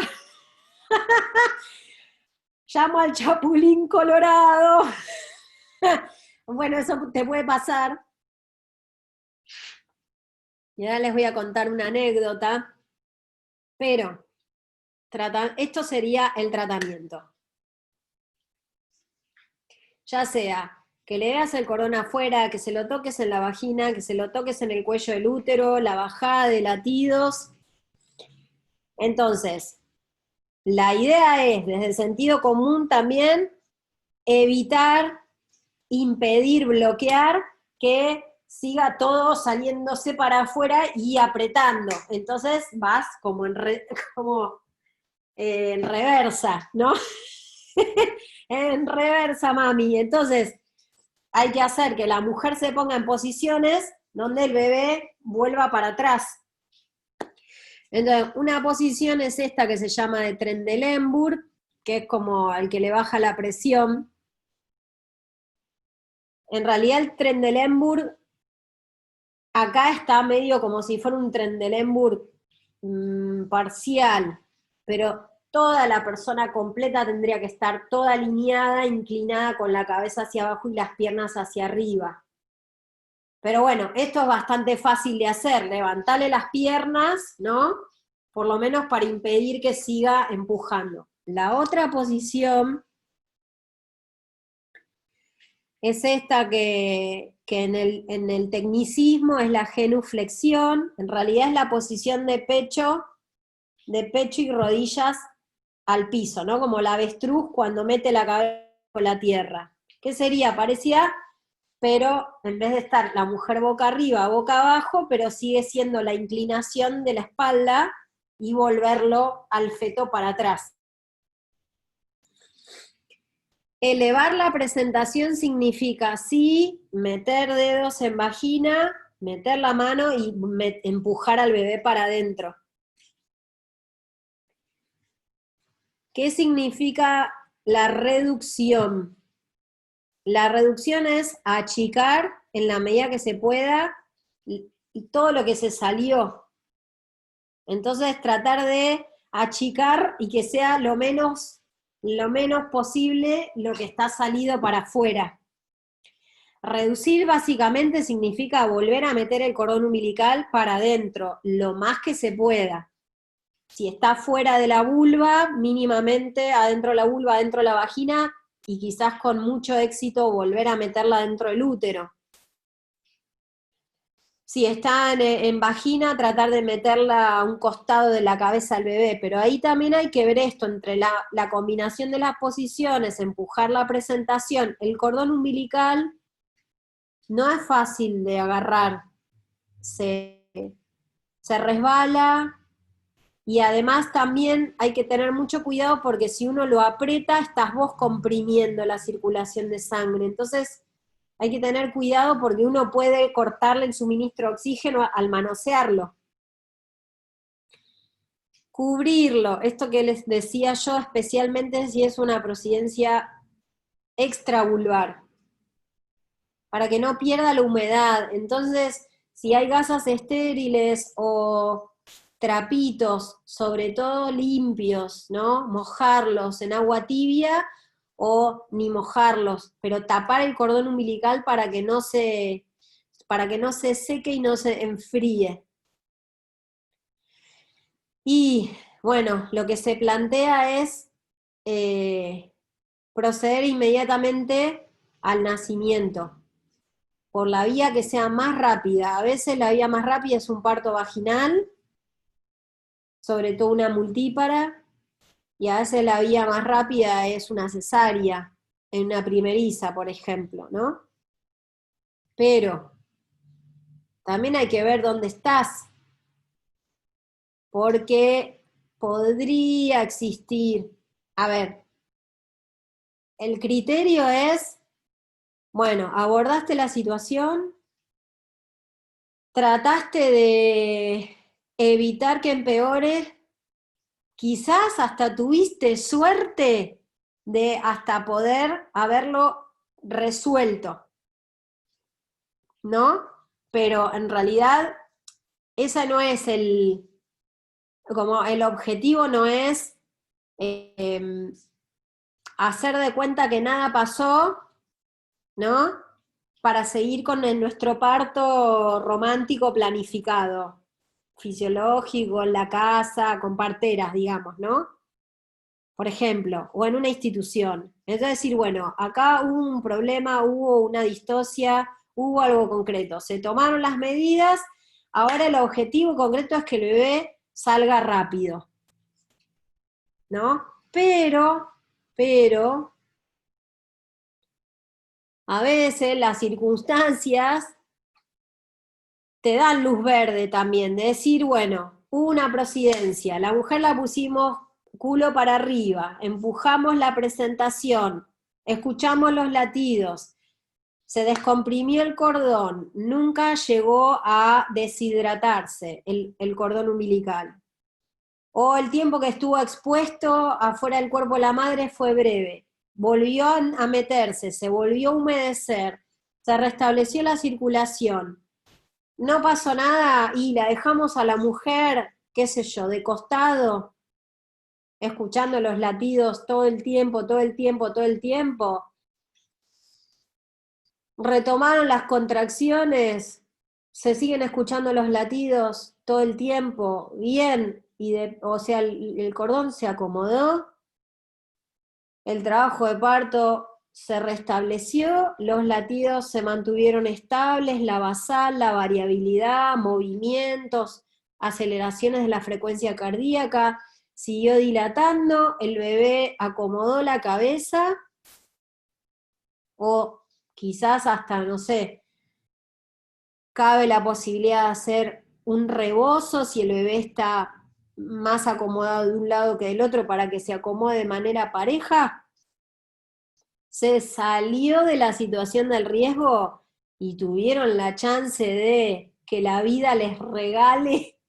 Llamo al Chapulín Colorado. Bueno, eso te puede pasar. Y ahora les voy a contar una anécdota, pero esto sería el tratamiento. Ya sea que le veas el cordón afuera, que se lo toques en la vagina, que se lo toques en el cuello del útero, la bajada de latidos. Entonces, la idea es, desde el sentido común también, evitar, impedir, bloquear que siga todo saliéndose para afuera y apretando. Entonces vas como como en reversa, ¿no? En reversa, mami. Entonces, hay que hacer que la mujer se ponga en posiciones donde el bebé vuelva para atrás. Entonces, una posición es esta que se llama de Trendelenburg, que es como al que le baja la presión. En realidad el Trendelenburg acá está medio como si fuera un Trendelenburg parcial, pero toda la persona completa tendría que estar toda alineada, inclinada con la cabeza hacia abajo y las piernas hacia arriba. Pero bueno, esto es bastante fácil de hacer, levantarle las piernas, ¿no? Por lo menos para impedir que siga empujando. La otra posición es esta que en el tecnicismo es la genuflexión, en realidad es la posición de pecho y rodillas al piso, ¿no? Como la avestruz cuando mete la cabeza con la tierra. ¿Qué sería? Parecía, pero en vez de estar la mujer boca arriba, boca abajo, pero sigue siendo la inclinación de la espalda y volverlo al feto para atrás. Elevar la presentación significa, sí, meter dedos en vagina, meter la mano y empujar al bebé para adentro. ¿Qué significa la reducción? La reducción es achicar en la medida que se pueda y todo lo que se salió. Entonces tratar de achicar y que sea lo menos posible lo que está salido para afuera. Reducir básicamente significa volver a meter el cordón umbilical para adentro, lo más que se pueda. Si está fuera de la vulva, mínimamente adentro de la vulva, adentro de la vagina, y quizás con mucho éxito volver a meterla dentro del útero. Si está en vagina, tratar de meterla a un costado de la cabeza del bebé, pero ahí también hay que ver esto, entre la combinación de las posiciones, empujar la presentación, el cordón umbilical, no es fácil de agarrar, se resbala, y además también hay que tener mucho cuidado porque si uno lo aprieta, estás vos comprimiendo la circulación de sangre, entonces hay que tener cuidado porque uno puede cortarle el suministro de oxígeno al manosearlo. Cubrirlo, esto que les decía yo, especialmente si es una procedencia extravulvar, para que no pierda la humedad. Entonces, si hay gasas estériles o trapitos, sobre todo limpios, ¿no? Mojarlos en agua tibia o ni mojarlos, pero tapar el cordón umbilical para que no se seque y no se enfríe. Y bueno, lo que se plantea es proceder inmediatamente al nacimiento, por la vía que sea más rápida. A veces la vía más rápida es un parto vaginal, sobre todo una multípara, y a veces la vía más rápida es una cesárea, en una primeriza, por ejemplo, ¿no? Pero también hay que ver dónde estás, porque podría existir, a ver, el criterio es, bueno, abordaste la situación, trataste de evitar que empeore, quizás hasta tuviste suerte de hasta poder haberlo resuelto, ¿no? Pero en realidad esa no es como el objetivo no es hacer de cuenta que nada pasó, ¿no? Para seguir con nuestro parto romántico planificado, fisiológico, en la casa, con parteras, digamos, ¿no? Por ejemplo, o en una institución. Es decir, bueno, acá hubo un problema, hubo una distocia, hubo algo concreto. Se tomaron las medidas, ahora el objetivo concreto es que el bebé salga rápido, ¿no? Pero, A veces las circunstancias te dan luz verde también, de decir, bueno, hubo una presidencia, la mujer la pusimos culo para arriba, empujamos la presentación, escuchamos los latidos, se descomprimió el cordón, nunca llegó a deshidratarse el cordón umbilical. O el tiempo que estuvo expuesto afuera del cuerpo de la madre fue breve. Volvió a meterse, se volvió a humedecer, se restableció la circulación. No pasó nada y la dejamos a la mujer, qué sé yo, de costado, escuchando los latidos todo el tiempo, todo el tiempo, todo el tiempo. Retomaron las contracciones, se siguen escuchando los latidos todo el tiempo, bien, o sea, el cordón se acomodó, el trabajo de parto se restableció, los latidos se mantuvieron estables, la basal, la variabilidad, movimientos, aceleraciones de la frecuencia cardíaca, siguió dilatando, el bebé acomodó la cabeza, o quizás hasta, no sé, cabe la posibilidad de hacer un rebozo si el bebé está más acomodado de un lado que del otro para que se acomode de manera pareja. Se salió de la situación del riesgo y tuvieron la chance de que la vida les regale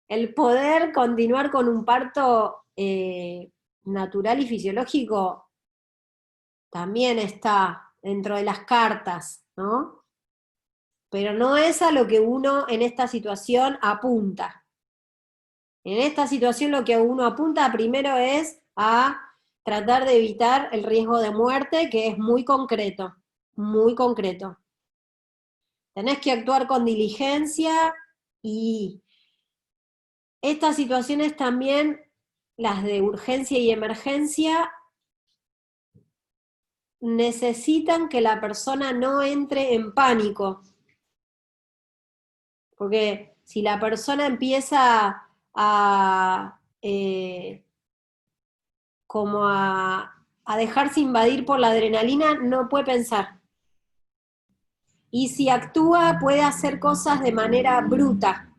el poder continuar con un parto natural y fisiológico, también está dentro de las cartas, ¿no? Pero no es a lo que uno en esta situación apunta. En esta situación lo que uno apunta primero es a tratar de evitar el riesgo de muerte, que es muy concreto, muy concreto. Tenés que actuar con diligencia y estas situaciones también, las de urgencia y emergencia, necesitan que la persona no entre en pánico. Porque si la persona empieza como a dejarse invadir por la adrenalina, no puede pensar. Y si actúa, puede hacer cosas de manera bruta.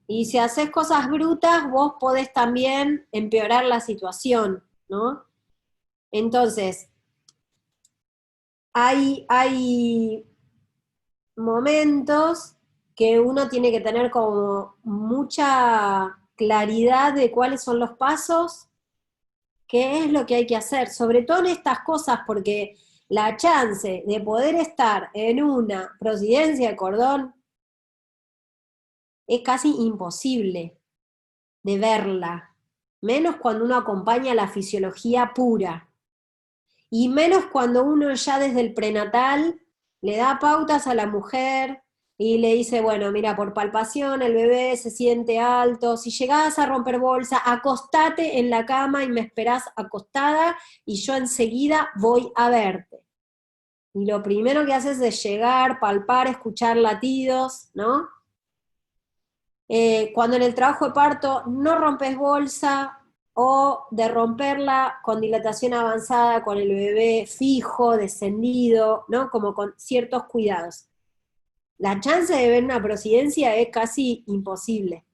Y si haces cosas brutas, vos podés también empeorar la situación, ¿no? Entonces, hay momentos que uno tiene que tener como mucha claridad de cuáles son los pasos, qué es lo que hay que hacer, sobre todo en estas cosas, porque la chance de poder estar en una prosidencia de cordón es casi imposible de verla, menos cuando uno acompaña la fisiología pura, y menos cuando uno ya desde el prenatal le da pautas a la mujer y le dice, bueno, mira, por palpación el bebé se siente alto, si llegás a romper bolsa, acostate en la cama y me esperás acostada y yo enseguida voy a verte. Y lo primero que haces es llegar, palpar, escuchar latidos, ¿no? Cuando en el trabajo de parto no rompes bolsa, o de romperla con dilatación avanzada, con el bebé fijo, descendido, ¿no? Como con ciertos cuidados. La chance de ver una prosidencia es casi imposible.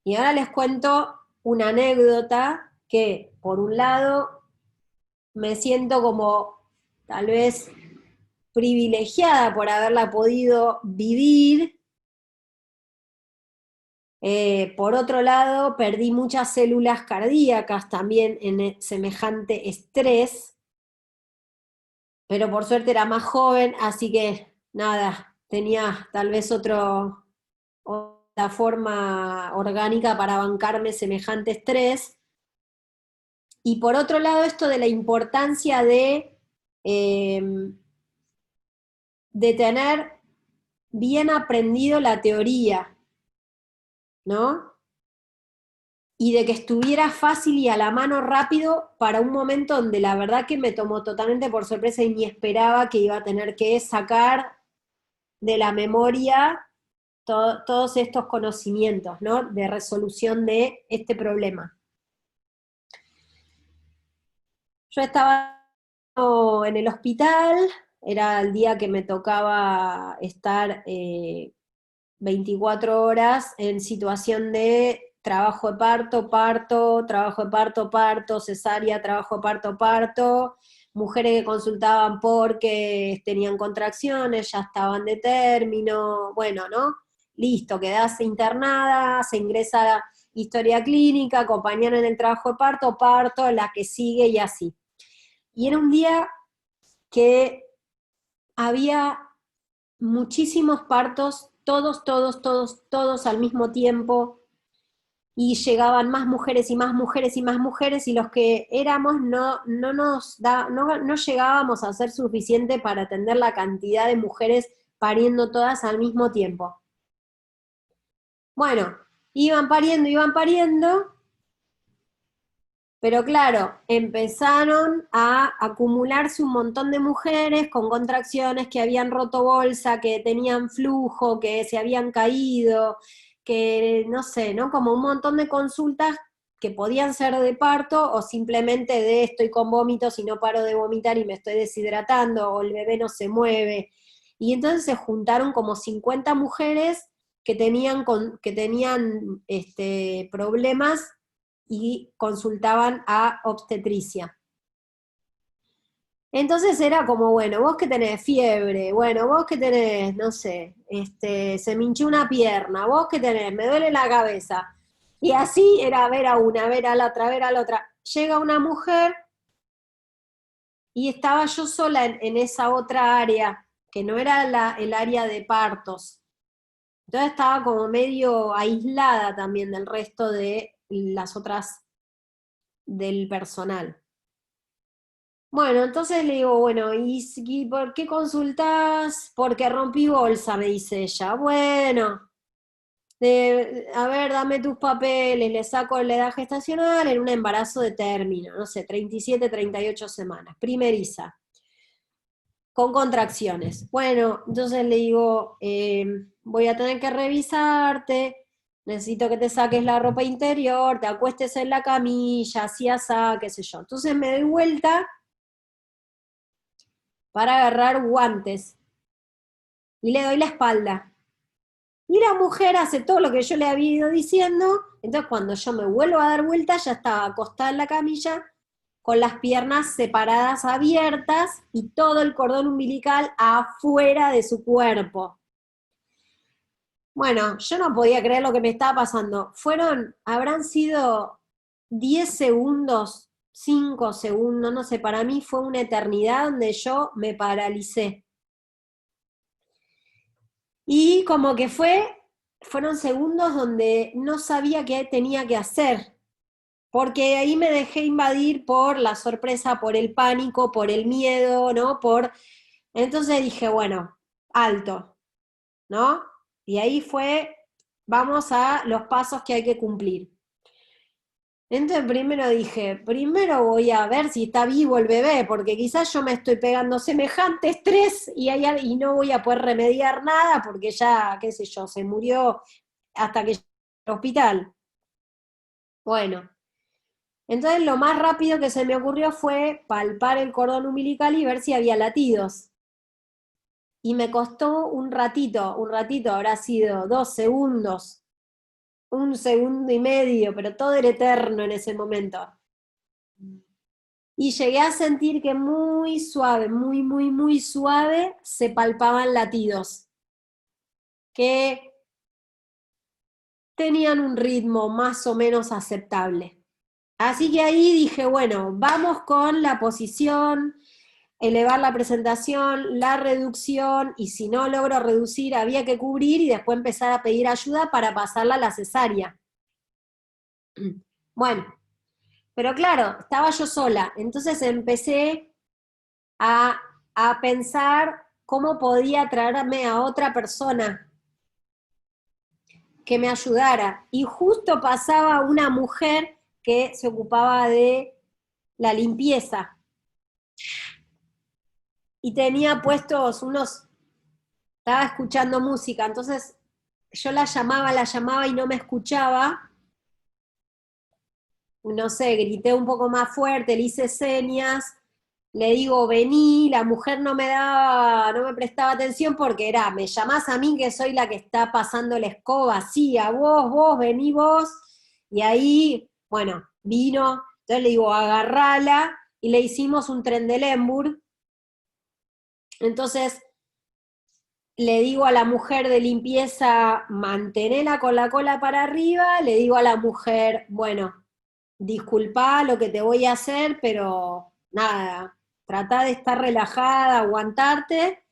Y ahora les cuento una anécdota que, por un lado, me siento como tal vez privilegiada por haberla podido vivir. Por otro lado, perdí muchas células cardíacas también en semejante estrés, pero por suerte era más joven, así que nada, tenía tal vez otra forma orgánica para bancarme semejante estrés. Y por otro lado, esto de la importancia de tener bien aprendido la teoría, ¿no? Y de que estuviera fácil y a la mano rápido para un momento donde la verdad que me tomó totalmente por sorpresa y ni esperaba que iba a tener que sacar de la memoria todos estos conocimientos, ¿no? De resolución de este problema. Yo estaba en el hospital, era el día que me tocaba estar 24 horas en situación de trabajo de parto, parto, trabajo de parto, parto, cesárea, trabajo de parto, parto, mujeres que consultaban porque tenían contracciones, ya estaban de término, bueno, ¿no? Listo, quedás internada, se ingresa a la historia clínica, acompañan en el trabajo de parto, parto, la que sigue y así. Y era un día que había muchísimos partos, todos, todos, todos, todos al mismo tiempo, y llegaban más mujeres y más mujeres y más mujeres, y los que éramos no llegábamos a ser suficiente para atender la cantidad de mujeres pariendo todas al mismo tiempo. Bueno, iban pariendo, pero claro, empezaron a acumularse un montón de mujeres con contracciones que habían roto bolsa, que tenían flujo, que se habían caído, que no sé, ¿no? Como un montón de consultas que podían ser de parto o simplemente de estoy con vómitos y no paro de vomitar y me estoy deshidratando o el bebé no se mueve. Y entonces se juntaron como 50 mujeres que tenían problemas y consultaban a obstetricia. Entonces era como, bueno, vos que tenés fiebre, bueno, vos que tenés, no sé, se me hinchó una pierna, vos que tenés, me duele la cabeza. Y así era ver a una, ver a la otra, ver a la otra. Llega una mujer y estaba yo sola en esa otra área, que no era el área de partos. Entonces estaba como medio aislada también del resto de las otras del personal. Bueno, entonces le digo, bueno, ¿y por qué consultás? Porque rompí bolsa, me dice ella. Bueno, a ver, dame tus papeles, le saco la edad gestacional en un embarazo de término, no sé, 37, 38 semanas, primeriza, con contracciones. Bueno, entonces le digo, voy a tener que revisarte, necesito que te saques la ropa interior, te acuestes en la camilla, así asá, qué sé yo. Entonces me doy vuelta para agarrar guantes y le doy la espalda. Y la mujer hace todo lo que yo le había ido diciendo, entonces cuando yo me vuelvo a dar vuelta ya estaba acostada en la camilla con las piernas separadas abiertas y todo el cordón umbilical afuera de su cuerpo. Bueno, yo no podía creer lo que me estaba pasando. Habrán sido 10 segundos, 5 segundos, no sé, para mí fue una eternidad donde yo me paralicé. Y como que fueron segundos donde no sabía qué tenía que hacer, porque ahí me dejé invadir por la sorpresa, por el pánico, por el miedo, ¿no? Entonces dije, bueno, alto, ¿no? Y ahí vamos a los pasos que hay que cumplir. Entonces primero voy a ver si está vivo el bebé, porque quizás yo me estoy pegando semejante estrés y no voy a poder remediar nada porque ya, qué sé yo, se murió hasta que llegué al hospital. Bueno, entonces lo más rápido que se me ocurrió fue palpar el cordón umbilical y ver si había latidos. Y me costó un ratito, habrá sido 2 segundos, 1,5 segundos, pero todo era eterno en ese momento. Y llegué a sentir que muy suave, muy, muy, muy suave, se palpaban latidos, que tenían un ritmo más o menos aceptable. Así que ahí dije, bueno, vamos con la posición, elevar la presentación, la reducción, y si no logro reducir, había que cubrir y después empezar a pedir ayuda para pasarla a la cesárea. Bueno, pero claro, estaba yo sola, entonces empecé a, a pensar cómo podía traerme a otra persona que me ayudara. Y justo pasaba una mujer que se ocupaba de la limpieza y tenía puestos estaba escuchando música, entonces yo la llamaba y no me escuchaba, no sé, grité un poco más fuerte, le hice señas, le digo, vení, la mujer no me prestaba atención porque me llamás a mí que soy la que está pasando la escoba, sí, a vos, vení vos, y ahí, bueno, vino, entonces le digo, agarrala, y le hicimos un Trendelenburg, entonces le digo a la mujer de limpieza, mantenela con la cola para arriba, le digo a la mujer, bueno, disculpa lo que te voy a hacer, pero nada, trata de estar relajada, aguantarte.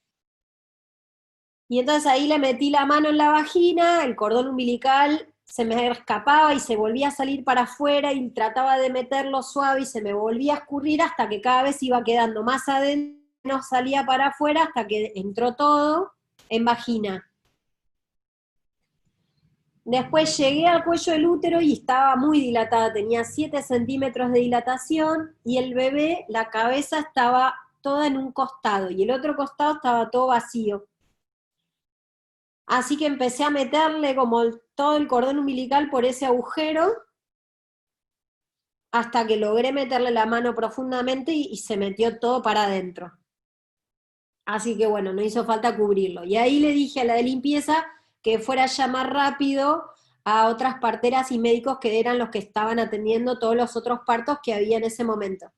Y entonces ahí le metí la mano en la vagina, el cordón umbilical se me escapaba y se volvía a salir para afuera y trataba de meterlo suave y se me volvía a escurrir hasta que cada vez iba quedando más adentro, no salía para afuera hasta que entró todo en vagina. Después llegué al cuello del útero y estaba muy dilatada, tenía 7 centímetros de dilatación y el bebé, la cabeza estaba toda en un costado y el otro costado estaba todo vacío. Así que empecé a meterle como todo el cordón umbilical por ese agujero hasta que logré meterle la mano profundamente y se metió todo para adentro. Así que bueno, no hizo falta cubrirlo. Y ahí le dije a la de limpieza que fuera a llamar rápido a otras parteras y médicos que eran los que estaban atendiendo todos los otros partos que había en ese momento.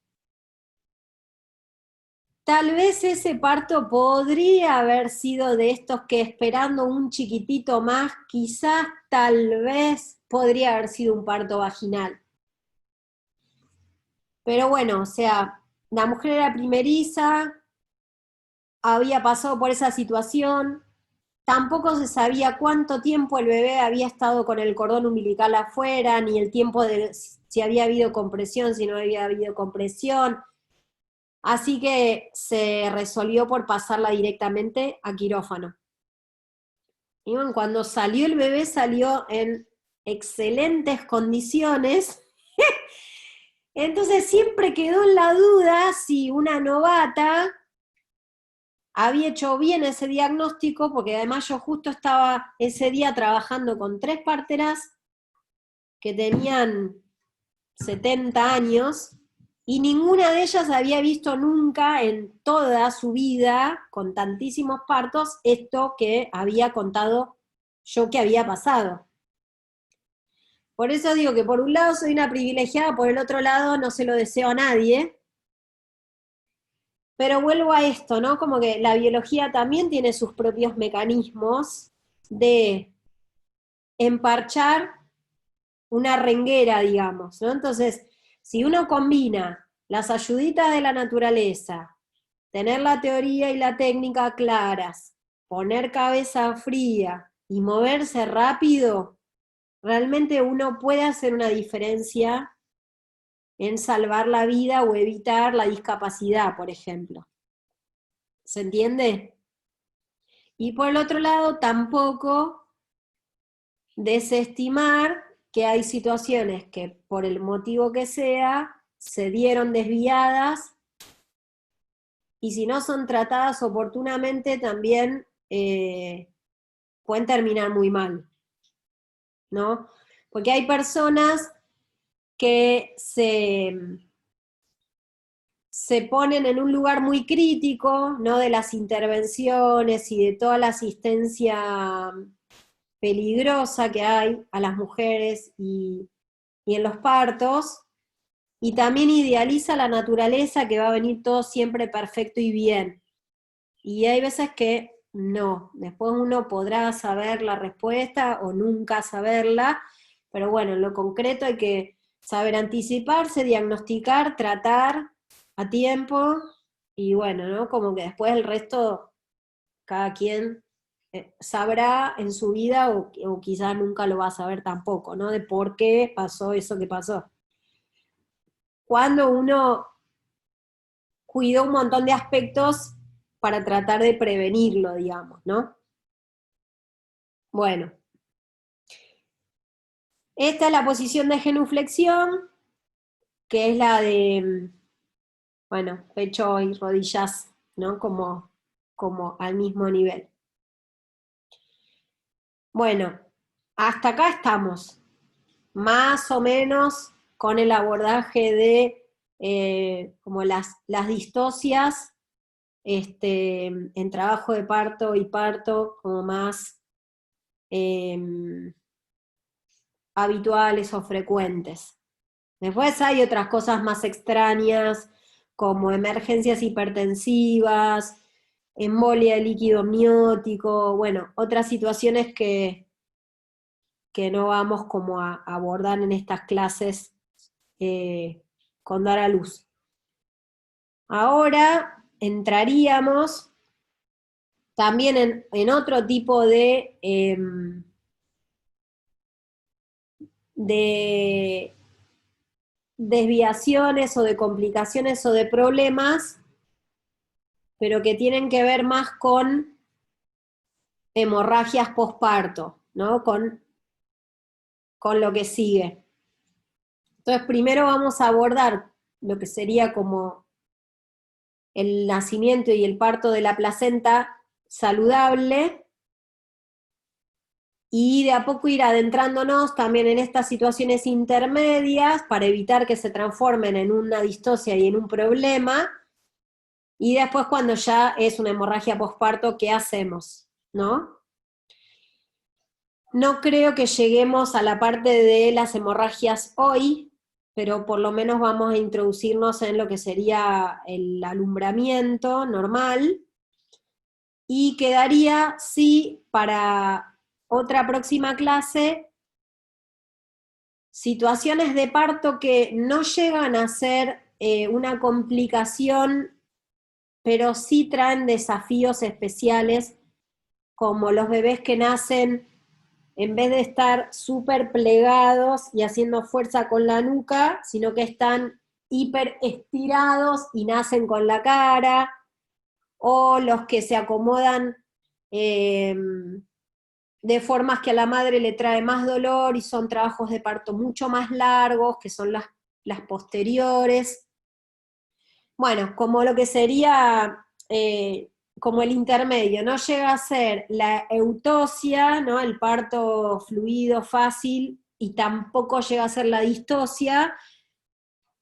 Tal vez ese parto podría haber sido de estos que esperando un chiquitito más, quizás tal vez podría haber sido un parto vaginal. Pero bueno, o sea, la mujer era primeriza, había pasado por esa situación, tampoco se sabía cuánto tiempo el bebé había estado con el cordón umbilical afuera, ni el tiempo de si había habido compresión, si no había habido compresión. Así que se resolvió por pasarla directamente a quirófano. Y bueno, cuando salió el bebé salió en excelentes condiciones. Entonces siempre quedó en la duda si una novata había hecho bien ese diagnóstico, porque además yo justo estaba ese día trabajando con 3 parteras que tenían 70 años y ninguna de ellas había visto nunca en toda su vida, con tantísimos partos, esto que había contado yo que había pasado. Por eso digo que por un lado soy una privilegiada, por el otro lado no se lo deseo a nadie. Pero vuelvo a esto, ¿no? Como que la biología también tiene sus propios mecanismos de emparchar una renguera, digamos, ¿no? Entonces, si uno combina las ayuditas de la naturaleza, tener la teoría y la técnica claras, poner cabeza fría y moverse rápido, realmente uno puede hacer una diferencia en salvar la vida o evitar la discapacidad, por ejemplo. ¿Se entiende? Y por el otro lado, tampoco desestimar que hay situaciones que por el motivo que sea se dieron desviadas y si no son tratadas oportunamente también pueden terminar muy mal, ¿no? Porque hay personas que se ponen en un lugar muy crítico, ¿no? De las intervenciones y de toda la asistencia peligrosa que hay a las mujeres y en los partos, y también idealiza la naturaleza que va a venir todo siempre perfecto y bien. Y hay veces que no, después uno podrá saber la respuesta o nunca saberla, pero bueno, en lo concreto hay que saber anticiparse, diagnosticar, tratar a tiempo, y bueno, ¿no? Como que después el resto, cada quien sabrá en su vida o quizás nunca lo va a saber tampoco, ¿no? De por qué pasó eso que pasó. Cuando uno cuidó un montón de aspectos para tratar de prevenirlo, digamos, ¿no? Bueno, esta es la posición de genuflexión, que es la de, bueno, pecho y rodillas, ¿no? Como al mismo nivel. Bueno, hasta acá estamos, más o menos con el abordaje de como las distocias en trabajo de parto y parto como más habituales o frecuentes. Después hay otras cosas más extrañas, como emergencias hipertensivas, embolia de líquido amniótico, bueno, otras situaciones que no vamos como a abordar en estas clases con dar a luz. Ahora entraríamos también en otro tipo de desviaciones o de complicaciones o de problemas, pero que tienen que ver más con hemorragias posparto, ¿no? Con lo que sigue. Entonces, primero vamos a abordar lo que sería como el nacimiento y el parto de la placenta saludable, y de a poco ir adentrándonos también en estas situaciones intermedias para evitar que se transformen en una distocia y en un problema, y después cuando ya es una hemorragia posparto, ¿qué hacemos? ¿No? No creo que lleguemos a la parte de las hemorragias hoy, pero por lo menos vamos a introducirnos en lo que sería el alumbramiento normal, y quedaría, sí, para otra próxima clase, situaciones de parto que no llegan a ser una complicación, pero sí traen desafíos especiales, como los bebés que nacen, en vez de estar súper plegados y haciendo fuerza con la nuca, sino que están hiper estirados y nacen con la cara, o los que se acomodan eh, de formas que a la madre le trae más dolor y son trabajos de parto mucho más largos, que son las posteriores. Bueno, como lo que sería como el intermedio, no llega a ser la eutosia, ¿no? El parto fluido, fácil, y tampoco llega a ser la distosia,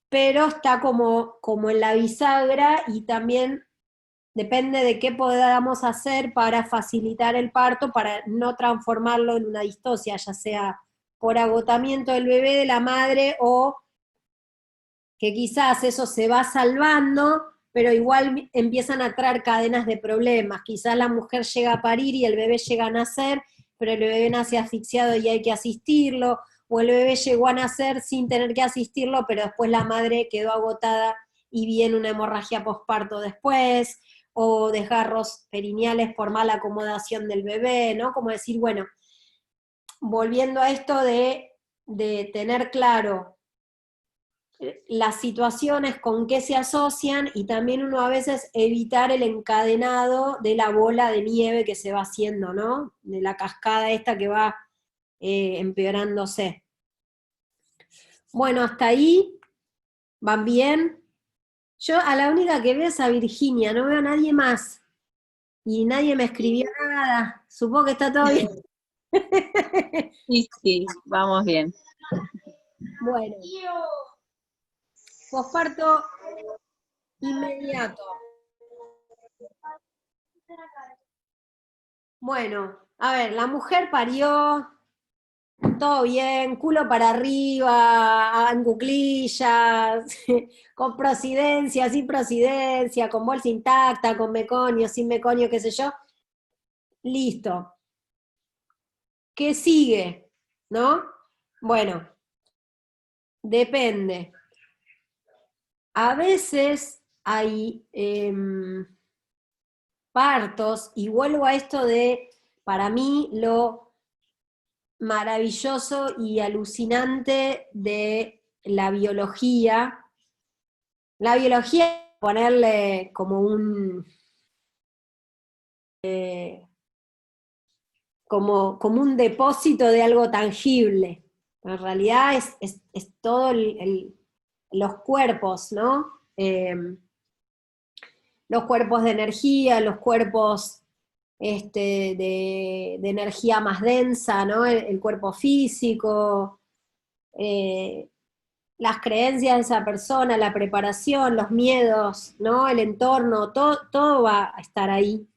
pero está como en la bisagra, y también depende de qué podamos hacer para facilitar el parto, para no transformarlo en una distosia, ya sea por agotamiento del bebé, de la madre, o que quizás eso se va salvando, pero igual empiezan a traer cadenas de problemas. Quizás la mujer llega a parir y el bebé llega a nacer, pero el bebé nace asfixiado y hay que asistirlo, o el bebé llegó a nacer sin tener que asistirlo, pero después la madre quedó agotada y viene una hemorragia posparto después, o desgarros perineales por mala acomodación del bebé, ¿no? Como decir, bueno, volviendo a esto de tener claro las situaciones con qué se asocian, y también uno a veces evitar el encadenado de la bola de nieve que se va haciendo, ¿no? De la cascada esta que va empeorándose. Bueno, hasta ahí, ¿van bien? Yo a la única que veo es a Virginia, no veo a nadie más. Y nadie me escribió nada. Supongo que está todo bien. Sí, sí, vamos bien. Bueno, posparto inmediato. Bueno, a ver, la mujer parió, todo bien, culo para arriba, en cuclillas, con prosidencia, sin prosidencia, con bolsa intacta, con meconio, sin meconio, qué sé yo. Listo. ¿Qué sigue? ¿No? Bueno, depende. A veces hay partos, y vuelvo a esto de, para mí, lo maravilloso y alucinante de la biología. La biología, ponerle como como un depósito de algo tangible. En realidad es todo los cuerpos, ¿no? Los cuerpos de energía, los cuerpos de energía más densa, ¿no? El cuerpo físico, las creencias de esa persona, la preparación, los miedos, ¿no? El entorno, todo va a estar ahí.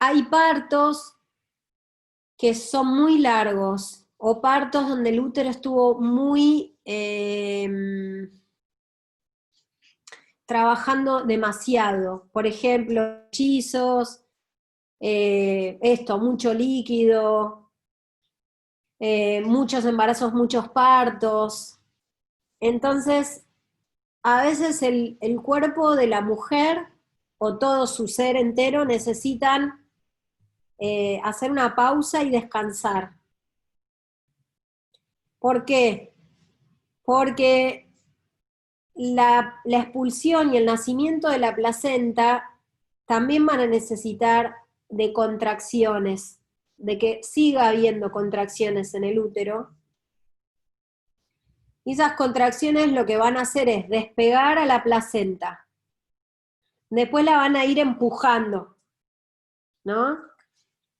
Hay partos que son muy largos, o partos donde el útero estuvo muy trabajando demasiado. Por ejemplo, hechizos, mucho líquido, muchos embarazos, muchos partos. Entonces, a veces el cuerpo de la mujer o todo su ser entero necesitan hacer una pausa y descansar. ¿Por qué? Porque la expulsión y el nacimiento de la placenta también van a necesitar de contracciones, de que siga habiendo contracciones en el útero. Y esas contracciones lo que van a hacer es despegar a la placenta. Después la van a ir empujando, ¿no?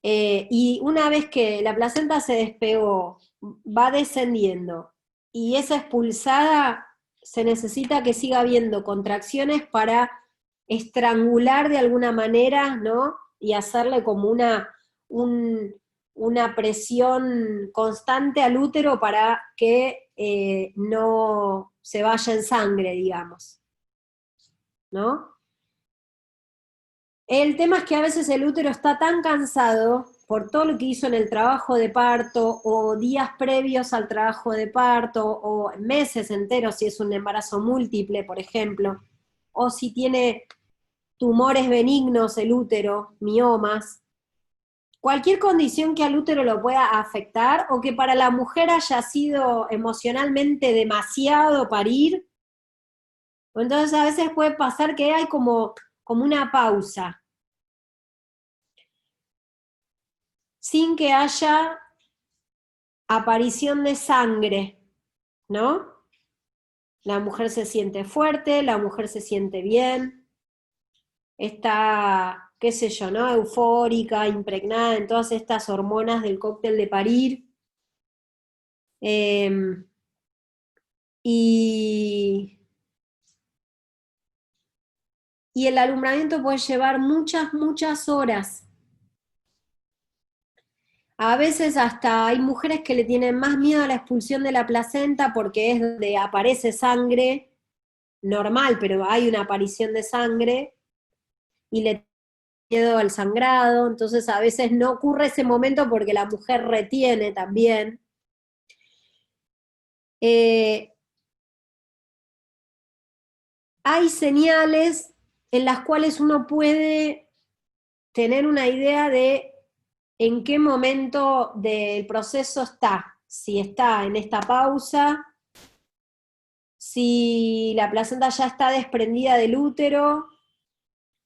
Y una vez que la placenta se despegó, va descendiendo y es expulsada, se necesita que siga habiendo contracciones para estrangular de alguna manera, ¿no? Y hacerle como una presión constante al útero para que no se vaya en sangre, digamos, ¿no? El tema es que a veces el útero está tan cansado por todo lo que hizo en el trabajo de parto o días previos al trabajo de parto o meses enteros si es un embarazo múltiple, por ejemplo, o si tiene tumores benignos el útero, miomas, cualquier condición que al útero lo pueda afectar o que para la mujer haya sido emocionalmente demasiado parir, entonces a veces puede pasar que hay como una pausa, sin que haya aparición de sangre, ¿no? La mujer se siente fuerte, la mujer se siente bien, está, qué sé yo, ¿no? Eufórica, impregnada en todas estas hormonas del cóctel de parir. Y, y el alumbramiento puede llevar muchas, muchas horas. A veces hasta hay mujeres que le tienen más miedo a la expulsión de la placenta porque es donde aparece sangre normal, pero hay una aparición de sangre y le tiene miedo al sangrado, entonces a veces no ocurre ese momento porque la mujer retiene también. Hay señales en las cuales uno puede tener una idea de en qué momento del proceso está, si está en esta pausa, si la placenta ya está desprendida del útero,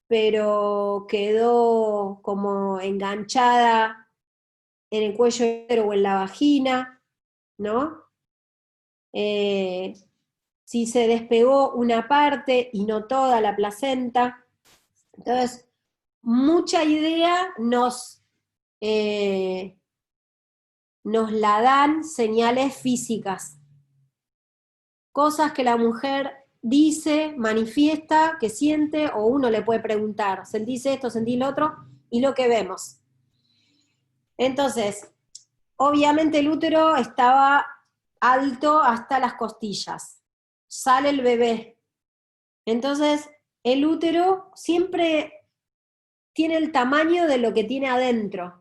pero quedó como enganchada en el cuello del útero o en la vagina, ¿no? Si se despegó una parte y no toda la placenta. Entonces, mucha idea nos la dan señales físicas, cosas que la mujer dice, manifiesta, que siente, o uno le puede preguntar, ¿sentís esto, sentís lo otro? Y lo que vemos. Entonces, obviamente el útero estaba alto hasta las costillas, sale el bebé. Entonces, el útero siempre tiene el tamaño de lo que tiene adentro.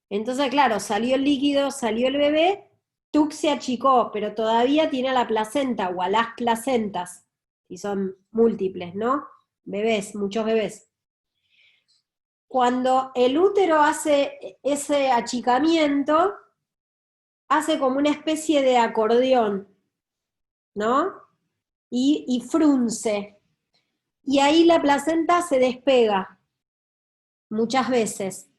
Entonces, claro, salió el líquido, salió el bebé, Tuk se achicó, pero todavía tiene a la placenta o a las placentas, y son múltiples, ¿no? Bebés, muchos bebés. Cuando el útero hace ese achicamiento, hace como una especie de acordeón, ¿no? Y frunce. Y ahí la placenta se despega muchas veces.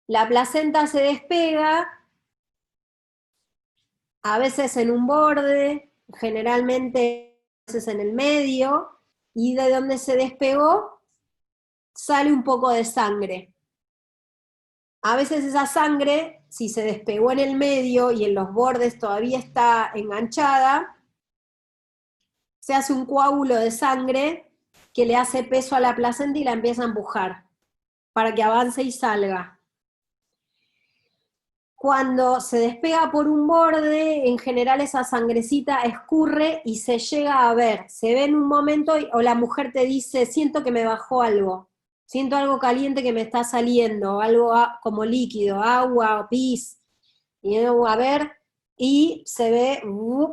La placenta se despega, a veces en un borde, generalmente a veces en el medio, y de donde se despegó sale un poco de sangre. a veces esa sangre, si se despegó en el medio y en los bordes todavía está enganchada, se hace un coágulo de sangre que le hace peso a la placenta y la empieza a empujar para que avance y salga. Cuando se despega por un borde, en general esa sangrecita escurre y se llega a ver. Se ve en un momento o la mujer te dice, siento que me bajó algo, siento algo caliente que me está saliendo, algo como líquido, agua o pis. Y a ver, y se ve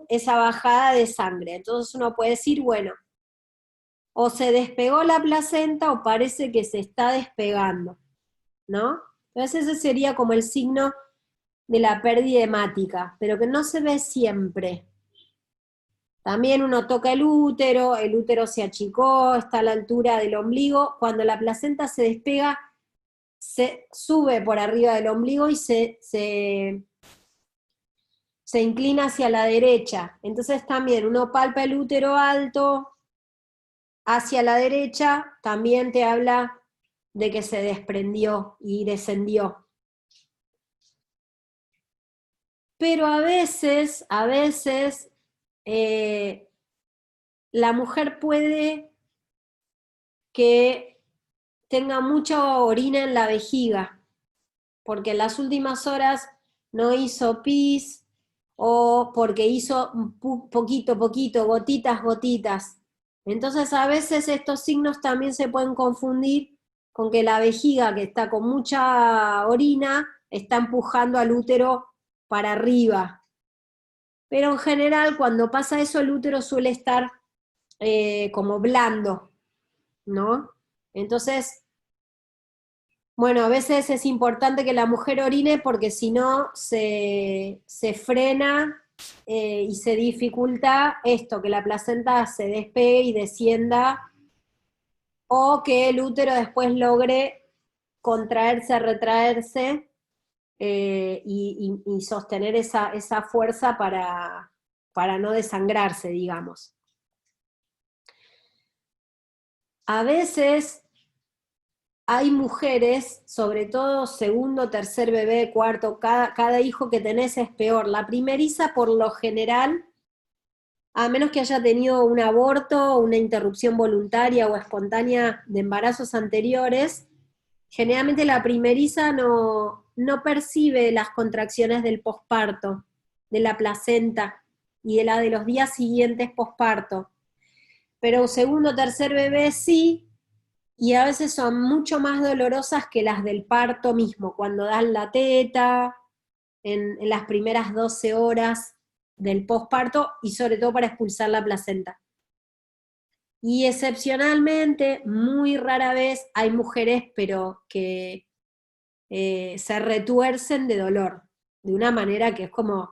esa bajada de sangre. Entonces uno puede decir, bueno, o se despegó la placenta o parece que se está despegando, ¿no? Entonces ese sería como el signo de la pérdida hemática, pero que no se ve siempre. También uno toca el útero se achicó, está a la altura del ombligo. Cuando la placenta se despega, se sube por arriba del ombligo y se inclina hacia la derecha. Entonces también uno palpa el útero alto hacia la derecha, también te habla de que se desprendió y descendió. Pero a veces, la mujer puede que tenga mucha orina en la vejiga, porque en las últimas horas no hizo pis, o porque hizo poquito, gotitas, gotitas. Entonces a veces estos signos también se pueden confundir con que la vejiga, que está con mucha orina, está empujando al útero para arriba. Pero en general cuando pasa eso el útero suele estar como blando, ¿no? Entonces, bueno, a veces es importante que la mujer orine porque si no se frena y se dificulta esto, que la placenta se despegue y descienda, o que el útero después logre contraerse, retraerse y sostener esa fuerza para no desangrarse, digamos. A veces hay mujeres, sobre todo segundo, tercer bebé, cuarto, cada hijo que tenés es peor. La primeriza, por lo general, a menos que haya tenido un aborto, una interrupción voluntaria o espontánea de embarazos anteriores, generalmente la primeriza no percibe las contracciones del posparto, de la placenta y de la de los días siguientes posparto. Pero un segundo o tercer bebé sí, y a veces son mucho más dolorosas que las del parto mismo, cuando dan la teta, en las primeras 12 horas del posparto, y sobre todo para expulsar la placenta. Y excepcionalmente, muy rara vez, hay mujeres, pero que se retuercen de dolor, de una manera que es como,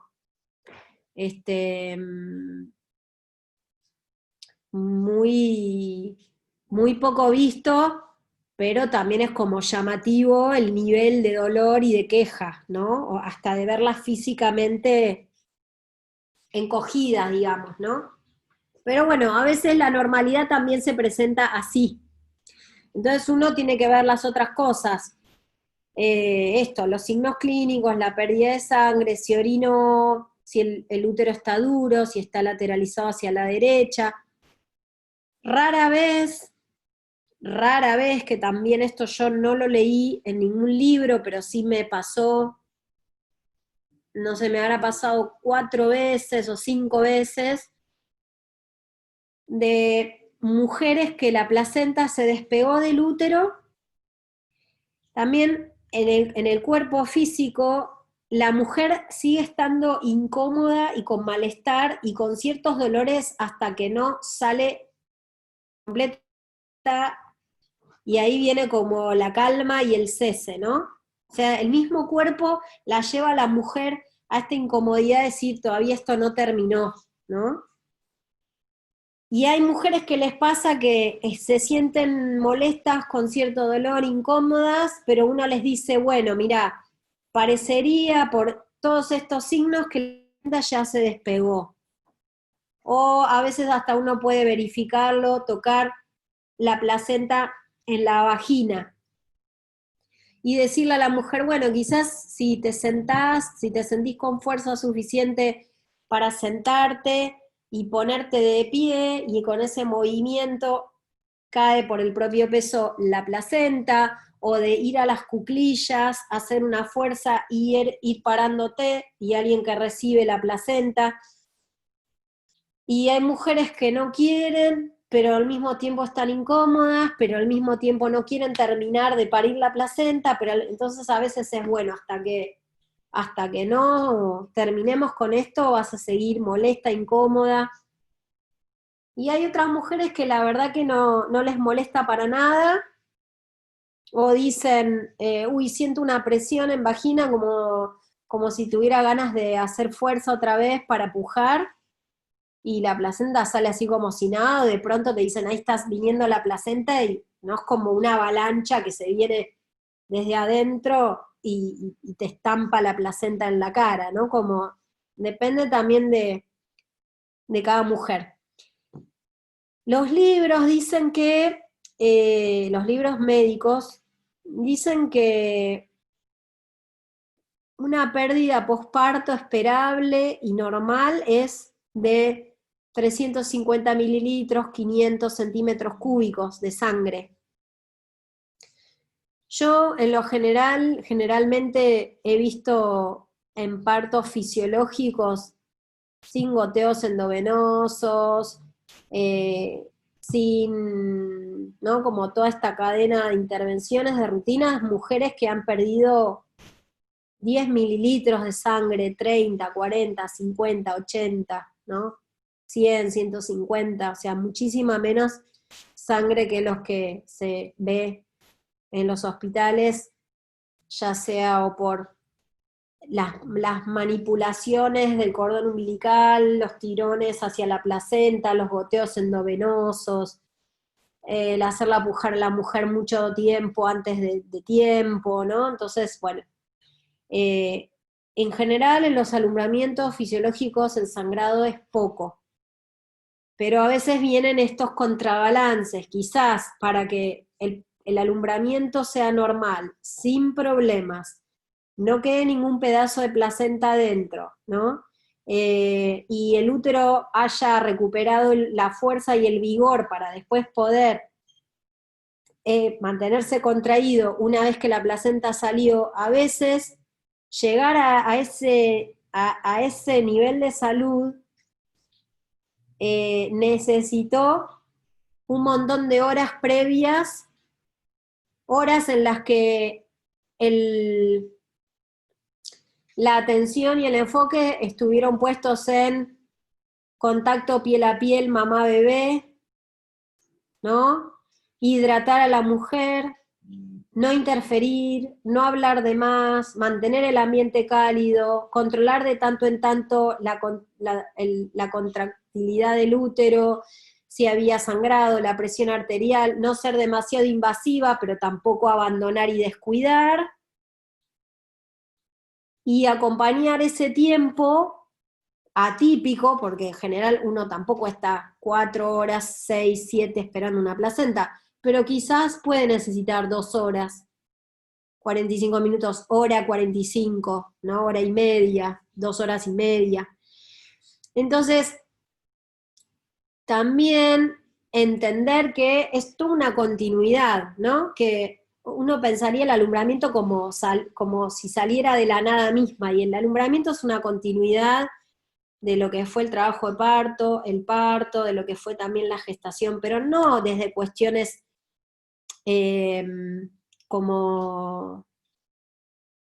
muy, muy poco visto, pero también es como llamativo el nivel de dolor y de queja, ¿no? O hasta de verlas físicamente encogidas, digamos, ¿no? Pero bueno, a veces la normalidad también se presenta así. Entonces uno tiene que ver las otras cosas. Los signos clínicos, la pérdida de sangre, si orino, si el útero está duro, si está lateralizado hacia la derecha. Rara vez, que también esto yo no lo leí en ningún libro, pero sí me pasó, no sé, me habrá pasado 4 veces o 5 veces, de mujeres que la placenta se despegó del útero. También en el cuerpo físico, la mujer sigue estando incómoda y con malestar y con ciertos dolores hasta que no sale completa, y ahí viene como la calma y el cese, ¿no? O sea, el mismo cuerpo la lleva a la mujer a esta incomodidad de decir, todavía esto no terminó, ¿no? Y hay mujeres que les pasa que se sienten molestas, con cierto dolor, incómodas, pero uno les dice, bueno, mira, parecería por todos estos signos que la placenta ya se despegó. O a veces hasta uno puede verificarlo, tocar la placenta en la vagina. y decirle a la mujer, bueno, quizás si te sentás, si te sentís con fuerza suficiente para sentarte y ponerte de pie, y con ese movimiento cae por el propio peso la placenta, o de ir a las cuclillas, hacer una fuerza y ir parándote, y alguien que recibe la placenta. Y hay mujeres que no quieren, pero al mismo tiempo están incómodas, pero al mismo tiempo no quieren terminar de parir la placenta, pero entonces a veces es bueno, hasta que no terminemos con esto vas a seguir molesta, incómoda. Y hay otras mujeres que la verdad que no les molesta para nada, o dicen, uy, siento una presión en vagina como si tuviera ganas de hacer fuerza otra vez para pujar, y la placenta sale así como si nada, o de pronto te dicen, ahí estás viniendo la placenta, y no es como una avalancha que se viene desde adentro y te estampa la placenta en la cara, ¿no? Como depende también de cada mujer. Los libros dicen que, los libros médicos dicen que una pérdida posparto esperable y normal es de 350 mililitros, 500 centímetros cúbicos de sangre. Yo, en lo general, generalmente he visto en partos fisiológicos sin goteos endovenosos, sin, ¿no? Como toda esta cadena de intervenciones, de rutinas, mujeres que han perdido 10 mililitros de sangre, 30, 40, 50, 80, ¿no? 100, 150, o sea, muchísima menos sangre que los que se ve en los hospitales, ya sea o por las manipulaciones del cordón umbilical, los tirones hacia la placenta, los goteos endovenosos, el hacerla pujar a la mujer mucho tiempo antes de tiempo, ¿no? Entonces, bueno, en general en los alumbramientos fisiológicos el sangrado es poco, pero a veces vienen estos contrabalances, quizás para que el alumbramiento sea normal, sin problemas, no quede ningún pedazo de placenta adentro, ¿no? Y el útero haya recuperado la fuerza y el vigor para después poder mantenerse contraído una vez que la placenta salió. A veces llegar a ese nivel de salud necesitó un montón de horas previas, horas en las que la atención y el enfoque estuvieron puestos en contacto piel a piel, mamá-bebé, ¿no? Hidratar a la mujer, no interferir, no hablar de más, mantener el ambiente cálido, controlar de tanto en tanto la contractilidad del útero, si había sangrado, la presión arterial, no ser demasiado invasiva, pero tampoco abandonar y descuidar, y acompañar ese tiempo atípico, porque en general uno tampoco está 4 horas, 6, 7 esperando una placenta, pero quizás puede necesitar 2 horas, 45 minutos, hora 45, ¿no? Hora y media, 2 horas y media. Entonces, también entender que es toda una continuidad, ¿no? Que uno pensaría el alumbramiento como si saliera de la nada misma, y el alumbramiento es una continuidad de lo que fue el trabajo de parto, el parto, de lo que fue también la gestación, pero no desde cuestiones como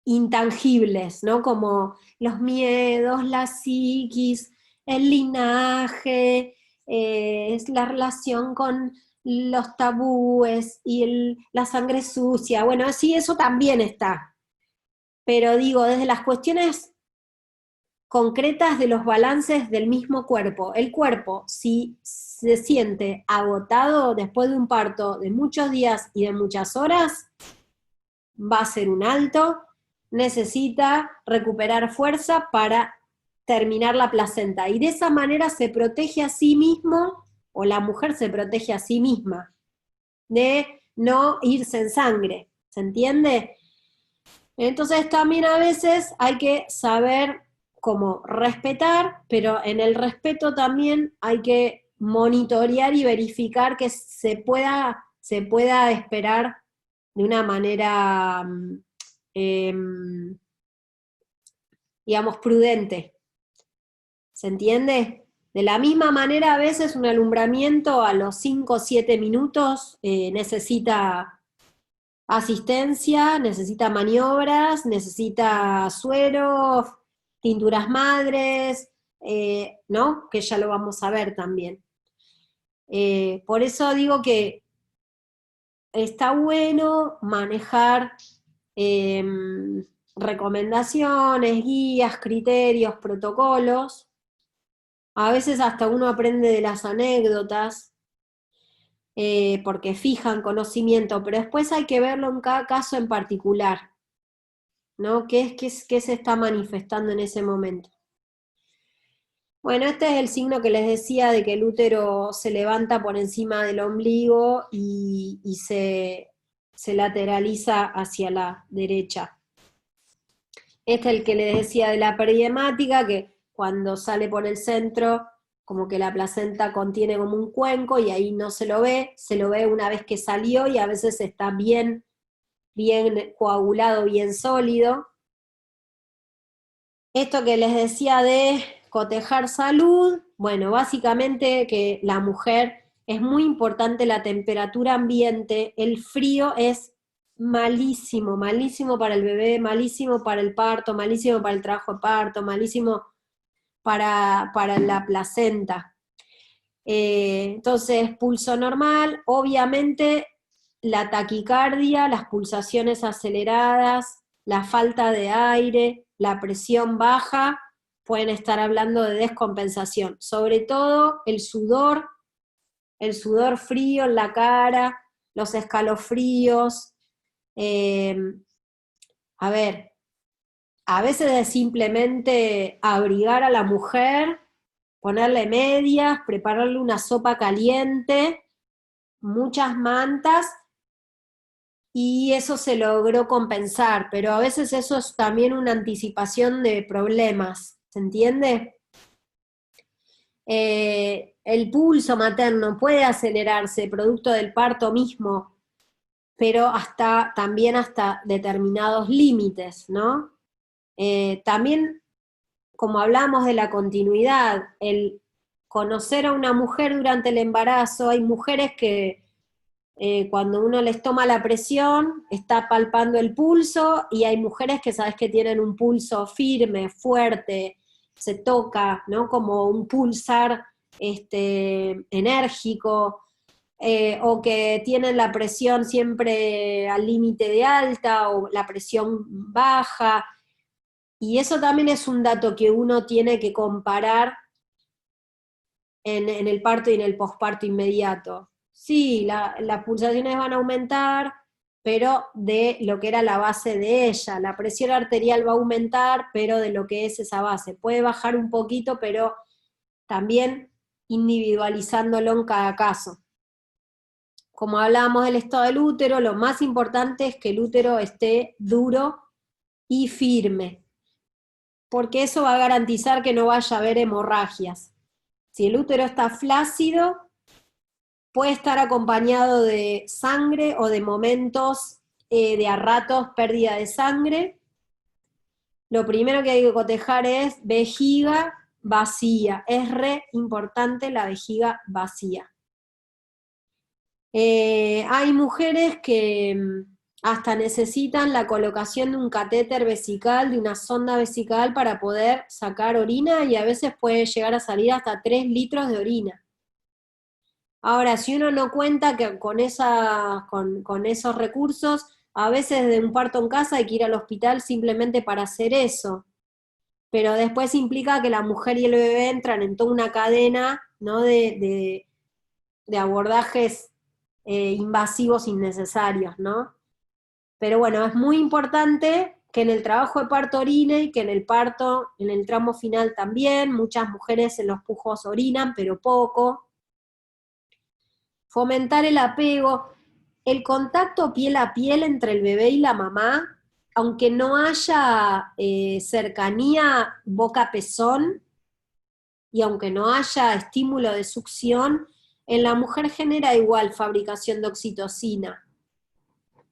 intangibles, ¿no? Como los miedos, la psiquis, el linaje, es la relación con los tabúes y la sangre sucia. Bueno, sí, eso también está. Pero digo, desde las cuestiones concretas de los balances del mismo cuerpo. El cuerpo, si se siente agotado después de un parto de muchos días y de muchas horas, va a ser un alto, necesita recuperar fuerza para terminar la placenta. Y de esa manera se protege a sí mismo, o la mujer se protege a sí misma, de no irse en sangre. ¿Se entiende? Entonces también a veces hay que saber cómo respetar, pero en el respeto también hay que monitorear y verificar que se pueda esperar de una manera, em, digamos, prudente. ¿Se entiende? De la misma manera, a veces un alumbramiento a los 5 o 7 minutos necesita asistencia, necesita maniobras, necesita sueros, tinturas madres, ¿no? Que ya lo vamos a ver también. Por eso digo que está bueno manejar eh, recomendaciones, guías, criterios, protocolos. A veces hasta uno aprende de las anécdotas, porque fijan conocimiento, pero después hay que verlo en cada caso en particular, ¿no? ¿Qué se está manifestando en ese momento? Bueno, este es el signo que les decía de que el útero se levanta por encima del ombligo y se lateraliza hacia la derecha. Este es el que les decía de la perihemática, que cuando sale por el centro, como que la placenta contiene como un cuenco y ahí no se lo ve una vez que salió y a veces está bien coagulado, bien sólido. Esto que les decía de cotejar salud, bueno, básicamente que la mujer es muy importante la temperatura ambiente, el frío es malísimo, malísimo para el bebé, malísimo para el parto, malísimo para el trabajo de parto, malísimo para la placenta. Entonces, pulso normal, obviamente la taquicardia, las pulsaciones aceleradas, la falta de aire, la presión baja, pueden estar hablando de descompensación. Sobre todo el sudor frío en la cara, los escalofríos. eh, a ver, a veces es simplemente abrigar a la mujer, ponerle medias, prepararle una sopa caliente, muchas mantas, y eso se logró compensar, pero a veces eso es también una anticipación de problemas, ¿se entiende? El pulso materno puede acelerarse producto del parto mismo, pero también hasta determinados límites, ¿no? También, como hablamos de la continuidad, el conocer a una mujer durante el embarazo, hay mujeres que cuando uno les toma la presión, está palpando el pulso, y hay mujeres que sabes que tienen un pulso firme, fuerte, se toca, ¿no? Como un pulsar enérgico, o que tienen la presión siempre al límite de alta, o la presión baja, y eso también es un dato que uno tiene que comparar en el parto y en el posparto inmediato. Sí, las pulsaciones van a aumentar, pero de lo que era la base de ella. La presión arterial va a aumentar, pero de lo que es esa base. Puede bajar un poquito, pero también individualizándolo en cada caso. Como hablábamos del estado del útero, lo más importante es que el útero esté duro y firme, porque eso va a garantizar que no vaya a haber hemorragias. Si el útero está flácido, puede estar acompañado de sangre o de momentos de a ratos pérdida de sangre. Lo primero que hay que cotejar es vejiga vacía. Es re importante la vejiga vacía. Hay mujeres que hasta necesitan la colocación de un catéter vesical, de una sonda vesical para poder sacar orina, y a veces puede llegar a salir hasta 3 litros de orina. Ahora, si uno no cuenta con esos recursos, a veces de un parto en casa hay que ir al hospital simplemente para hacer eso. Pero después implica que la mujer y el bebé entran en toda una cadena, ¿no? de abordajes invasivos innecesarios, ¿no? Pero bueno, es muy importante que en el trabajo de parto orine, y que en el parto, en el tramo final también. Muchas mujeres en los pujos orinan, pero poco. Fomentar el apego, el contacto piel a piel entre el bebé y la mamá aunque no haya cercanía boca-pezón, y aunque no haya estímulo de succión, en la mujer genera igual fabricación de oxitocina.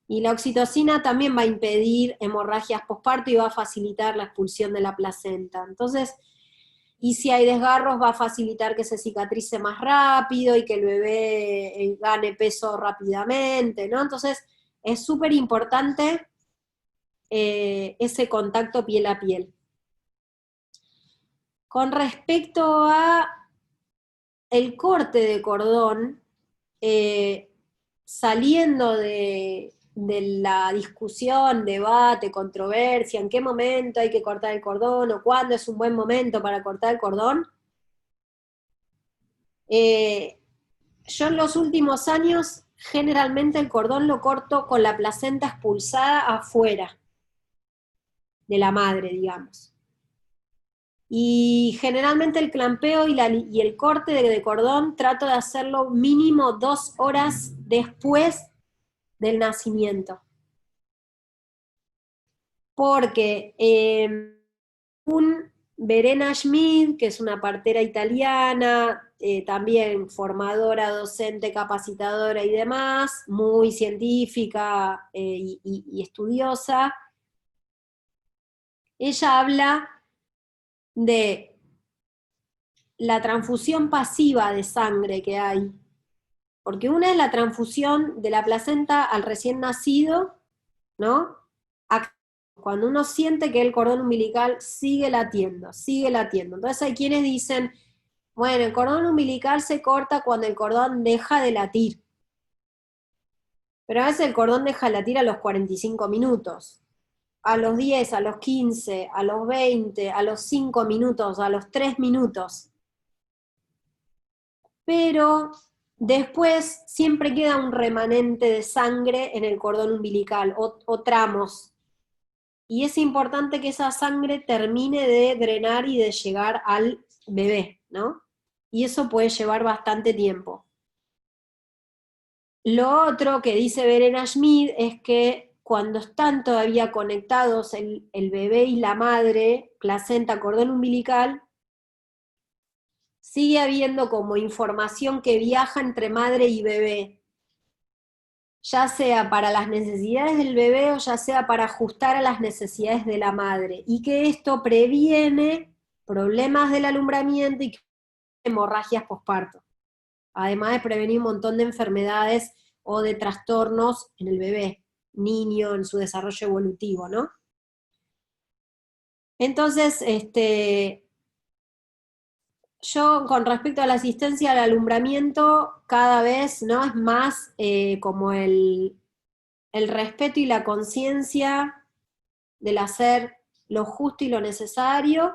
Y la oxitocina también va a impedir hemorragias posparto y va a facilitar la expulsión de la placenta. Entonces, y si hay desgarros va a facilitar que se cicatrice más rápido y que el bebé gane peso rápidamente, ¿no? Entonces, es súper importante ese contacto piel a piel. Con respecto a el corte de cordón, saliendo de la discusión, debate, controversia, en qué momento hay que cortar el cordón o cuándo es un buen momento para cortar el cordón, yo en los últimos años generalmente el cordón lo corto con la placenta expulsada afuera de la madre, digamos. Y generalmente el clampeo y el corte de cordón trato de hacerlo mínimo 2 horas después del nacimiento. Porque un Verena Schmid, que es una partera italiana, también formadora, docente, capacitadora y demás, muy científica y estudiosa, ella habla de la transfusión pasiva de sangre que hay, porque una es la transfusión de la placenta al recién nacido, ¿no? Cuando uno siente que el cordón umbilical sigue latiendo, sigue latiendo. Entonces hay quienes dicen, bueno, el cordón umbilical se corta cuando el cordón deja de latir. Pero a veces el cordón deja de latir a los 45 minutos, a los 10, a los 15, a los 20, a los 5 minutos, a los 3 minutos. Pero después siempre queda un remanente de sangre en el cordón umbilical o tramos. Y es importante que esa sangre termine de drenar y de llegar al bebé, ¿no? Y eso puede llevar bastante tiempo. Lo otro que dice Verena Schmid es que cuando están todavía conectados el bebé y la madre, placenta, cordón umbilical, sigue habiendo como información que viaja entre madre y bebé, ya sea para las necesidades del bebé o ya sea para ajustar a las necesidades de la madre, y que esto previene problemas del alumbramiento y hemorragias posparto, además de prevenir un montón de enfermedades o de trastornos en el bebé, niño, en su desarrollo evolutivo, ¿no? Entonces, yo con respecto a la asistencia al alumbramiento, cada vez, ¿no? Es más como el respeto y la conciencia del hacer lo justo y lo necesario,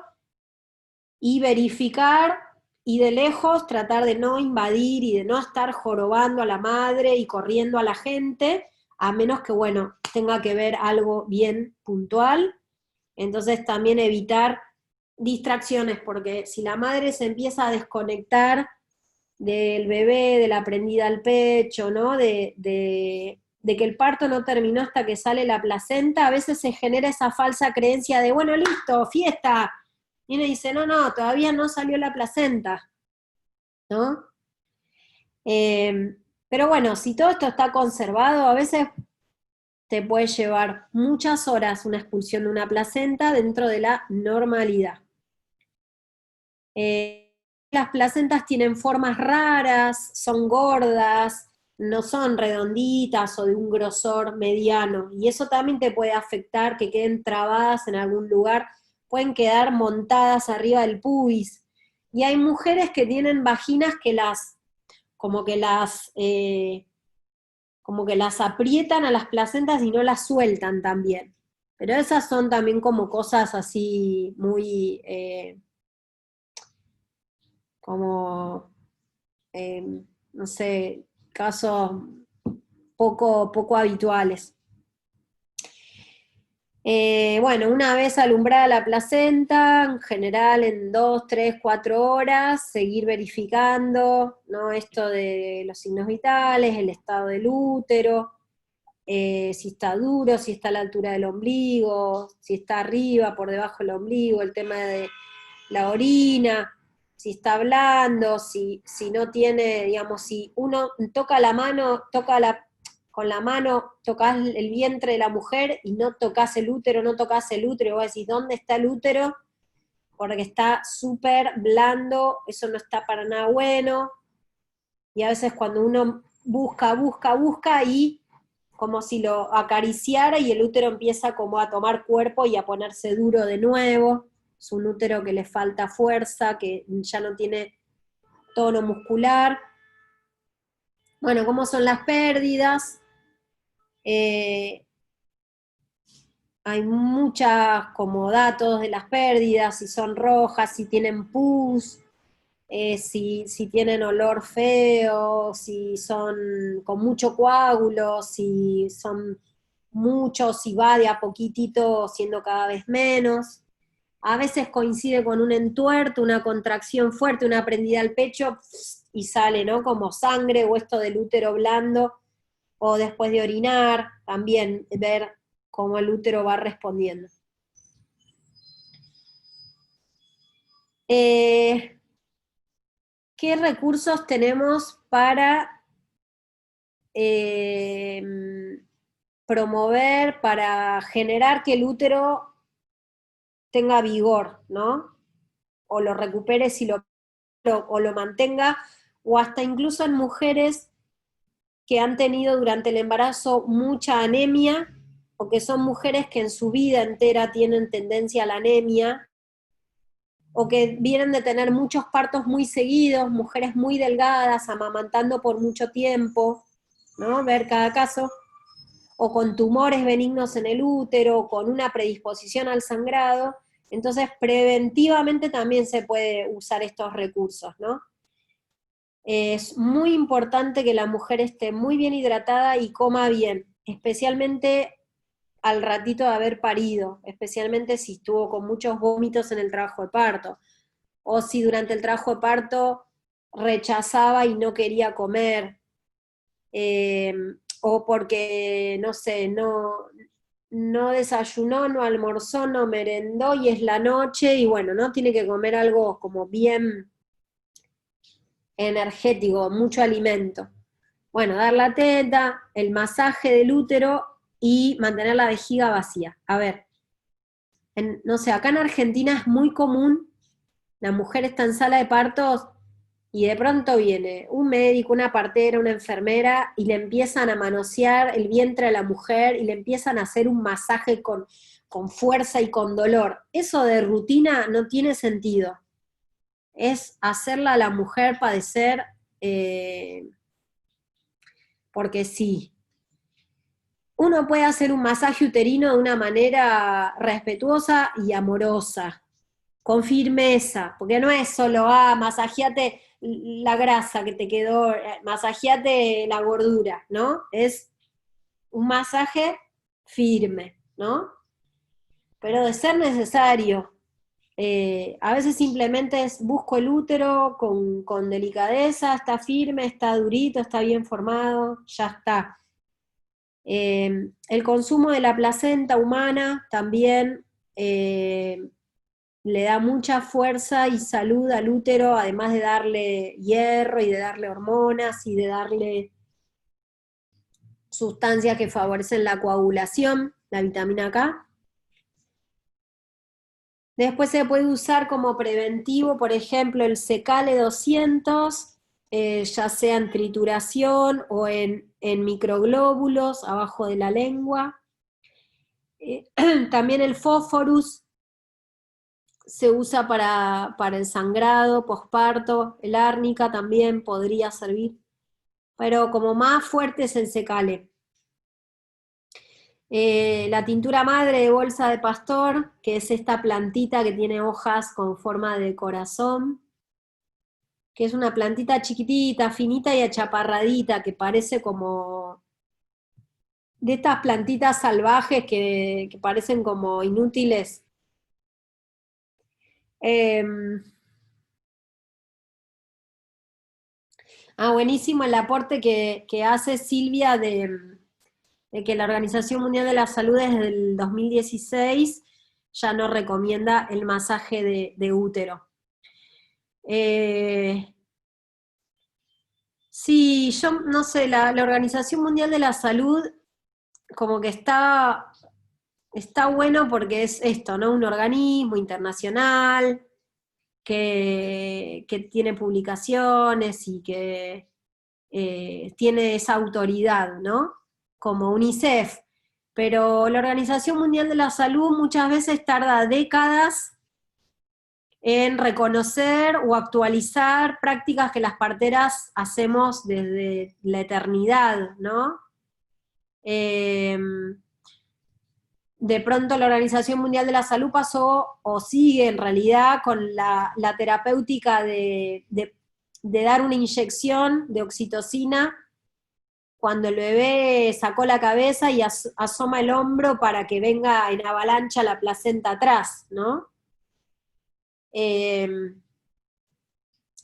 y verificar, y de lejos tratar de no invadir y de no estar jorobando a la madre y corriendo a la gente, a menos que, bueno, tenga que ver algo bien puntual. Entonces también evitar distracciones, porque si la madre se empieza a desconectar del bebé, de la prendida al pecho, ¿no? De que el parto no terminó hasta que sale la placenta, a veces se genera esa falsa creencia de, bueno, listo, fiesta. Y uno dice, no, no, todavía no salió la placenta, ¿no? Pero bueno, si todo esto está conservado, a veces te puede llevar muchas horas una expulsión de una placenta dentro de la normalidad. Las placentas tienen formas raras, son gordas, no son redonditas o de un grosor mediano, y eso también te puede afectar, que queden trabadas en algún lugar, pueden quedar montadas arriba del pubis. Y hay mujeres que tienen vaginas que como que las aprietan a las placentas y no las sueltan también. Pero esas son también como cosas así muy como, no sé, casos poco habituales. Bueno, una vez alumbrada la placenta, en general en 2, 3, 4 horas, seguir verificando, ¿no? Esto de los signos vitales, el estado del útero, si está duro, si está a la altura del ombligo, si está arriba, por debajo del ombligo, el tema de la orina, si está blando, si no tiene, digamos, si uno toca la mano, con la mano tocas el vientre de la mujer y no tocas el útero, y vos decís, ¿dónde está el útero? Porque está súper blando, eso no está para nada bueno, y a veces cuando uno busca, y como si lo acariciara y el útero empieza como a tomar cuerpo y a ponerse duro de nuevo, es un útero que le falta fuerza, que ya no tiene tono muscular. Bueno, ¿cómo son las pérdidas? Hay muchas como datos de las pérdidas, si son rojas, si tienen pus, si tienen olor feo, si son con mucho coágulo, si son muchos, si va de a poquitito siendo cada vez menos. A veces coincide con un entuerto, una contracción fuerte, una prendida al pecho y sale, ¿no? Como sangre o esto del útero blando, o después de orinar, también ver cómo el útero va respondiendo. ¿Qué recursos tenemos para promover, para generar que el útero tenga vigor, ¿no? O lo recupere si o lo mantenga, o hasta incluso en mujeres que han tenido durante el embarazo mucha anemia, o que son mujeres que en su vida entera tienen tendencia a la anemia, o que vienen de tener muchos partos muy seguidos, mujeres muy delgadas, amamantando por mucho tiempo, ¿no? Ver cada caso, o con tumores benignos en el útero, con una predisposición al sangrado. Entonces, preventivamente también se puede usar estos recursos, ¿no? Es muy importante que la mujer esté muy bien hidratada y coma bien, especialmente al ratito de haber parido, especialmente si estuvo con muchos vómitos en el trabajo de parto, o si durante el trabajo de parto rechazaba y no quería comer, eh, o porque, no sé, no desayunó, no almorzó, no merendó y es la noche y bueno, ¿no? Tiene que comer algo como bien energético, mucho alimento. Bueno, dar la teta, el masaje del útero y mantener la vejiga vacía. A ver, no sé, acá en Argentina es muy común, la mujer está en sala de partos y de pronto viene un médico, una partera, una enfermera y le empiezan a manosear el vientre a la mujer y le empiezan a hacer un masaje con fuerza y con dolor. Eso de rutina no tiene sentido. Es hacerla a la mujer padecer porque sí. Uno puede hacer un masaje uterino de una manera respetuosa y amorosa, con firmeza, porque no es solo, masajeate la grasa que te quedó, masajeate la gordura, ¿no? Es un masaje firme, ¿no? Pero de ser necesario, a veces simplemente busco el útero con delicadeza, está firme, está durito, está bien formado, ya está. El consumo de la placenta humana también le da mucha fuerza y salud al útero, además de darle hierro y de darle hormonas y de darle sustancias que favorecen la coagulación, la vitamina K. Después se puede usar como preventivo, por ejemplo, el Secale 200, ya sea en trituración o en microglóbulos abajo de la lengua. También el Fósforus se usa para el sangrado, posparto, el árnica también podría servir, pero como más fuerte es el Secale. La tintura madre de bolsa de pastor, que es esta plantita que tiene hojas con forma de corazón, que es una plantita chiquitita, finita y achaparradita, que parece como de estas plantitas salvajes que parecen como inútiles. Buenísimo el aporte que hace Silvia de que la Organización Mundial de la Salud desde el 2016 ya no recomienda el masaje de útero. Sí, yo no sé, la Organización Mundial de la Salud como que está bueno porque es esto, ¿no? Un organismo internacional que tiene publicaciones y que tiene esa autoridad, ¿no? Como UNICEF. Pero la Organización Mundial de la Salud muchas veces tarda décadas en reconocer o actualizar prácticas que las parteras hacemos desde la eternidad, ¿no? De pronto la Organización Mundial de la Salud pasó, o sigue en realidad, con la terapéutica de dar una inyección de oxitocina cuando el bebé sacó la cabeza y asoma el hombro para que venga en avalancha la placenta atrás, ¿no?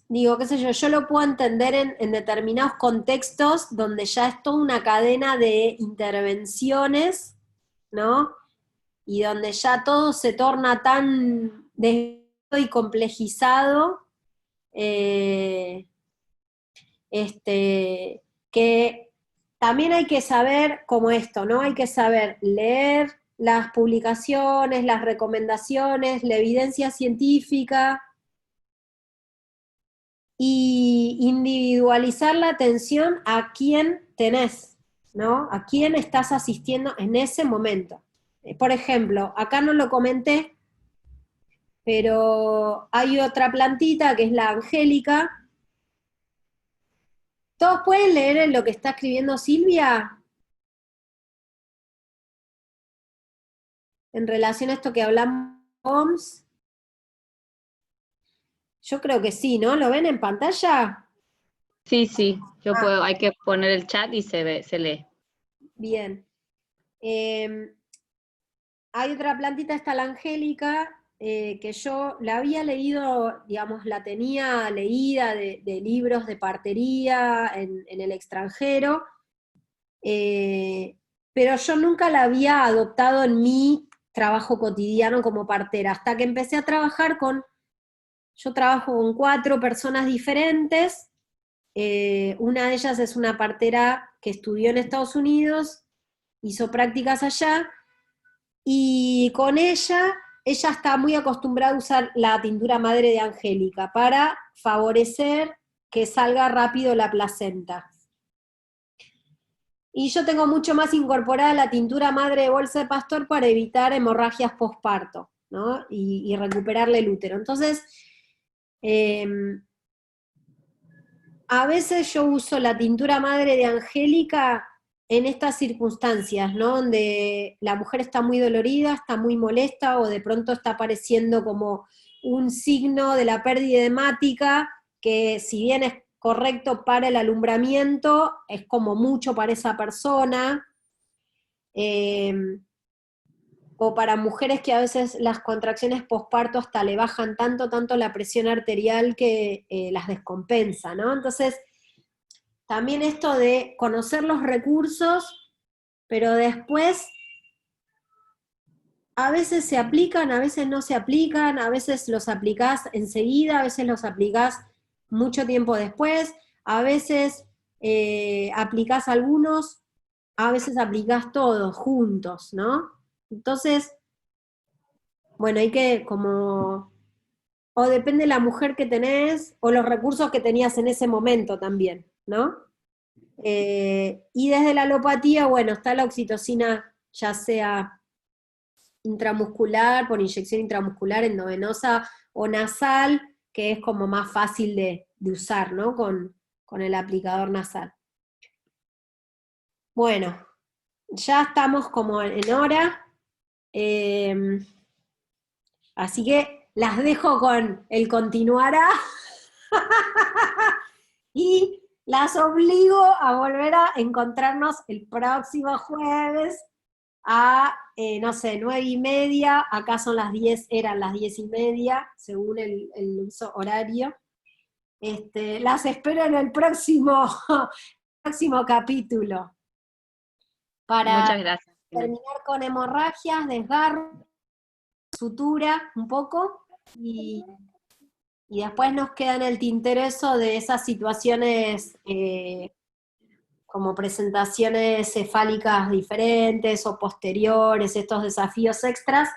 Digo, qué sé yo lo puedo entender en determinados contextos donde ya es toda una cadena de intervenciones, ¿no? Y donde ya todo se torna tan desgastado y complejizado, que también hay que saber como esto, ¿no? Hay que saber leer las publicaciones, las recomendaciones, la evidencia científica, y individualizar la atención a quién tenés, ¿no? A quién estás asistiendo en ese momento. Por ejemplo, acá no lo comenté, pero hay otra plantita que es la angélica. ¿Todos pueden leer en lo que está escribiendo Silvia? En relación a esto que hablamos, OMS. Yo creo que sí, ¿no? ¿Lo ven en pantalla? Sí, yo puedo, hay que poner el chat y se lee. Bien. Hay otra plantita, esta la angélica, que yo la había leído, digamos, la tenía leída de libros de partería en el extranjero, pero yo nunca la había adoptado en mi trabajo cotidiano como partera, hasta que empecé a trabajar yo trabajo con 4 personas diferentes, una de ellas es una partera que estudió en Estados Unidos, hizo prácticas allá, y con ella está muy acostumbrada a usar la tintura madre de Angélica para favorecer que salga rápido la placenta. Y yo tengo mucho más incorporada la tintura madre de bolsa de pastor para evitar hemorragias posparto, ¿no? Y recuperarle el útero. Entonces, a veces yo uso la tintura madre de Angélica en estas circunstancias, ¿no? Donde la mujer está muy dolorida, está muy molesta, o de pronto está apareciendo como un signo de la pérdida hemática, que si bien es correcto para el alumbramiento, es como mucho para esa persona. O para mujeres que a veces las contracciones posparto hasta le bajan tanto la presión arterial que las descompensa, ¿no? Entonces, también esto de conocer los recursos, pero después a veces se aplican, a veces no se aplican, a veces los aplicás enseguida, a veces los aplicás mucho tiempo después, a veces aplicás algunos, a veces aplicás todos juntos, ¿no? Entonces, bueno, hay que como, o depende de la mujer que tenés, o los recursos que tenías en ese momento también, ¿no? Y desde la alopatía, bueno, está la oxitocina, ya sea intramuscular, por inyección intramuscular, endovenosa o nasal, que es como más fácil de usar, ¿no? Con el aplicador nasal. Bueno, ya estamos como en hora, así que las dejo con el continuará y las obligo a volver a encontrarnos el próximo jueves a, no sé, 9:30, acá son las 10, eran las 10:30, según el uso horario. Las espero en el próximo capítulo. Para Muchas gracias. terminar con hemorragias, desgarro, sutura un poco, y después nos queda en el tintero eso de esas situaciones como presentaciones cefálicas diferentes o posteriores, estos desafíos extras.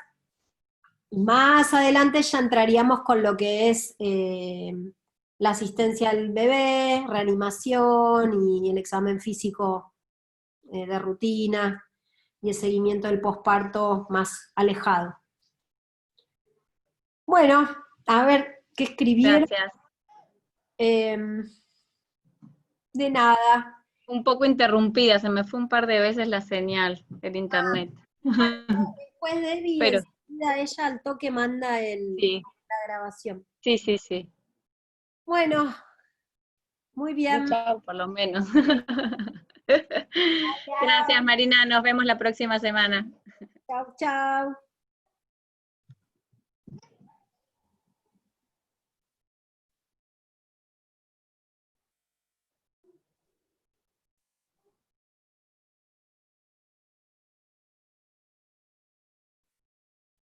Más adelante ya entraríamos con lo que es la asistencia al bebé, reanimación y el examen físico de rutina y el seguimiento del posparto más alejado. Bueno, a ver qué escribieron. Gracias. De nada. Un poco interrumpida, se me fue un par de veces la señal del internet. Después Debbie, Pero enseguida ella al toque manda sí, la grabación. sí. Bueno, muy bien. Chao, por lo menos. Gracias, Marina. Nos vemos la próxima semana. Chau, chau.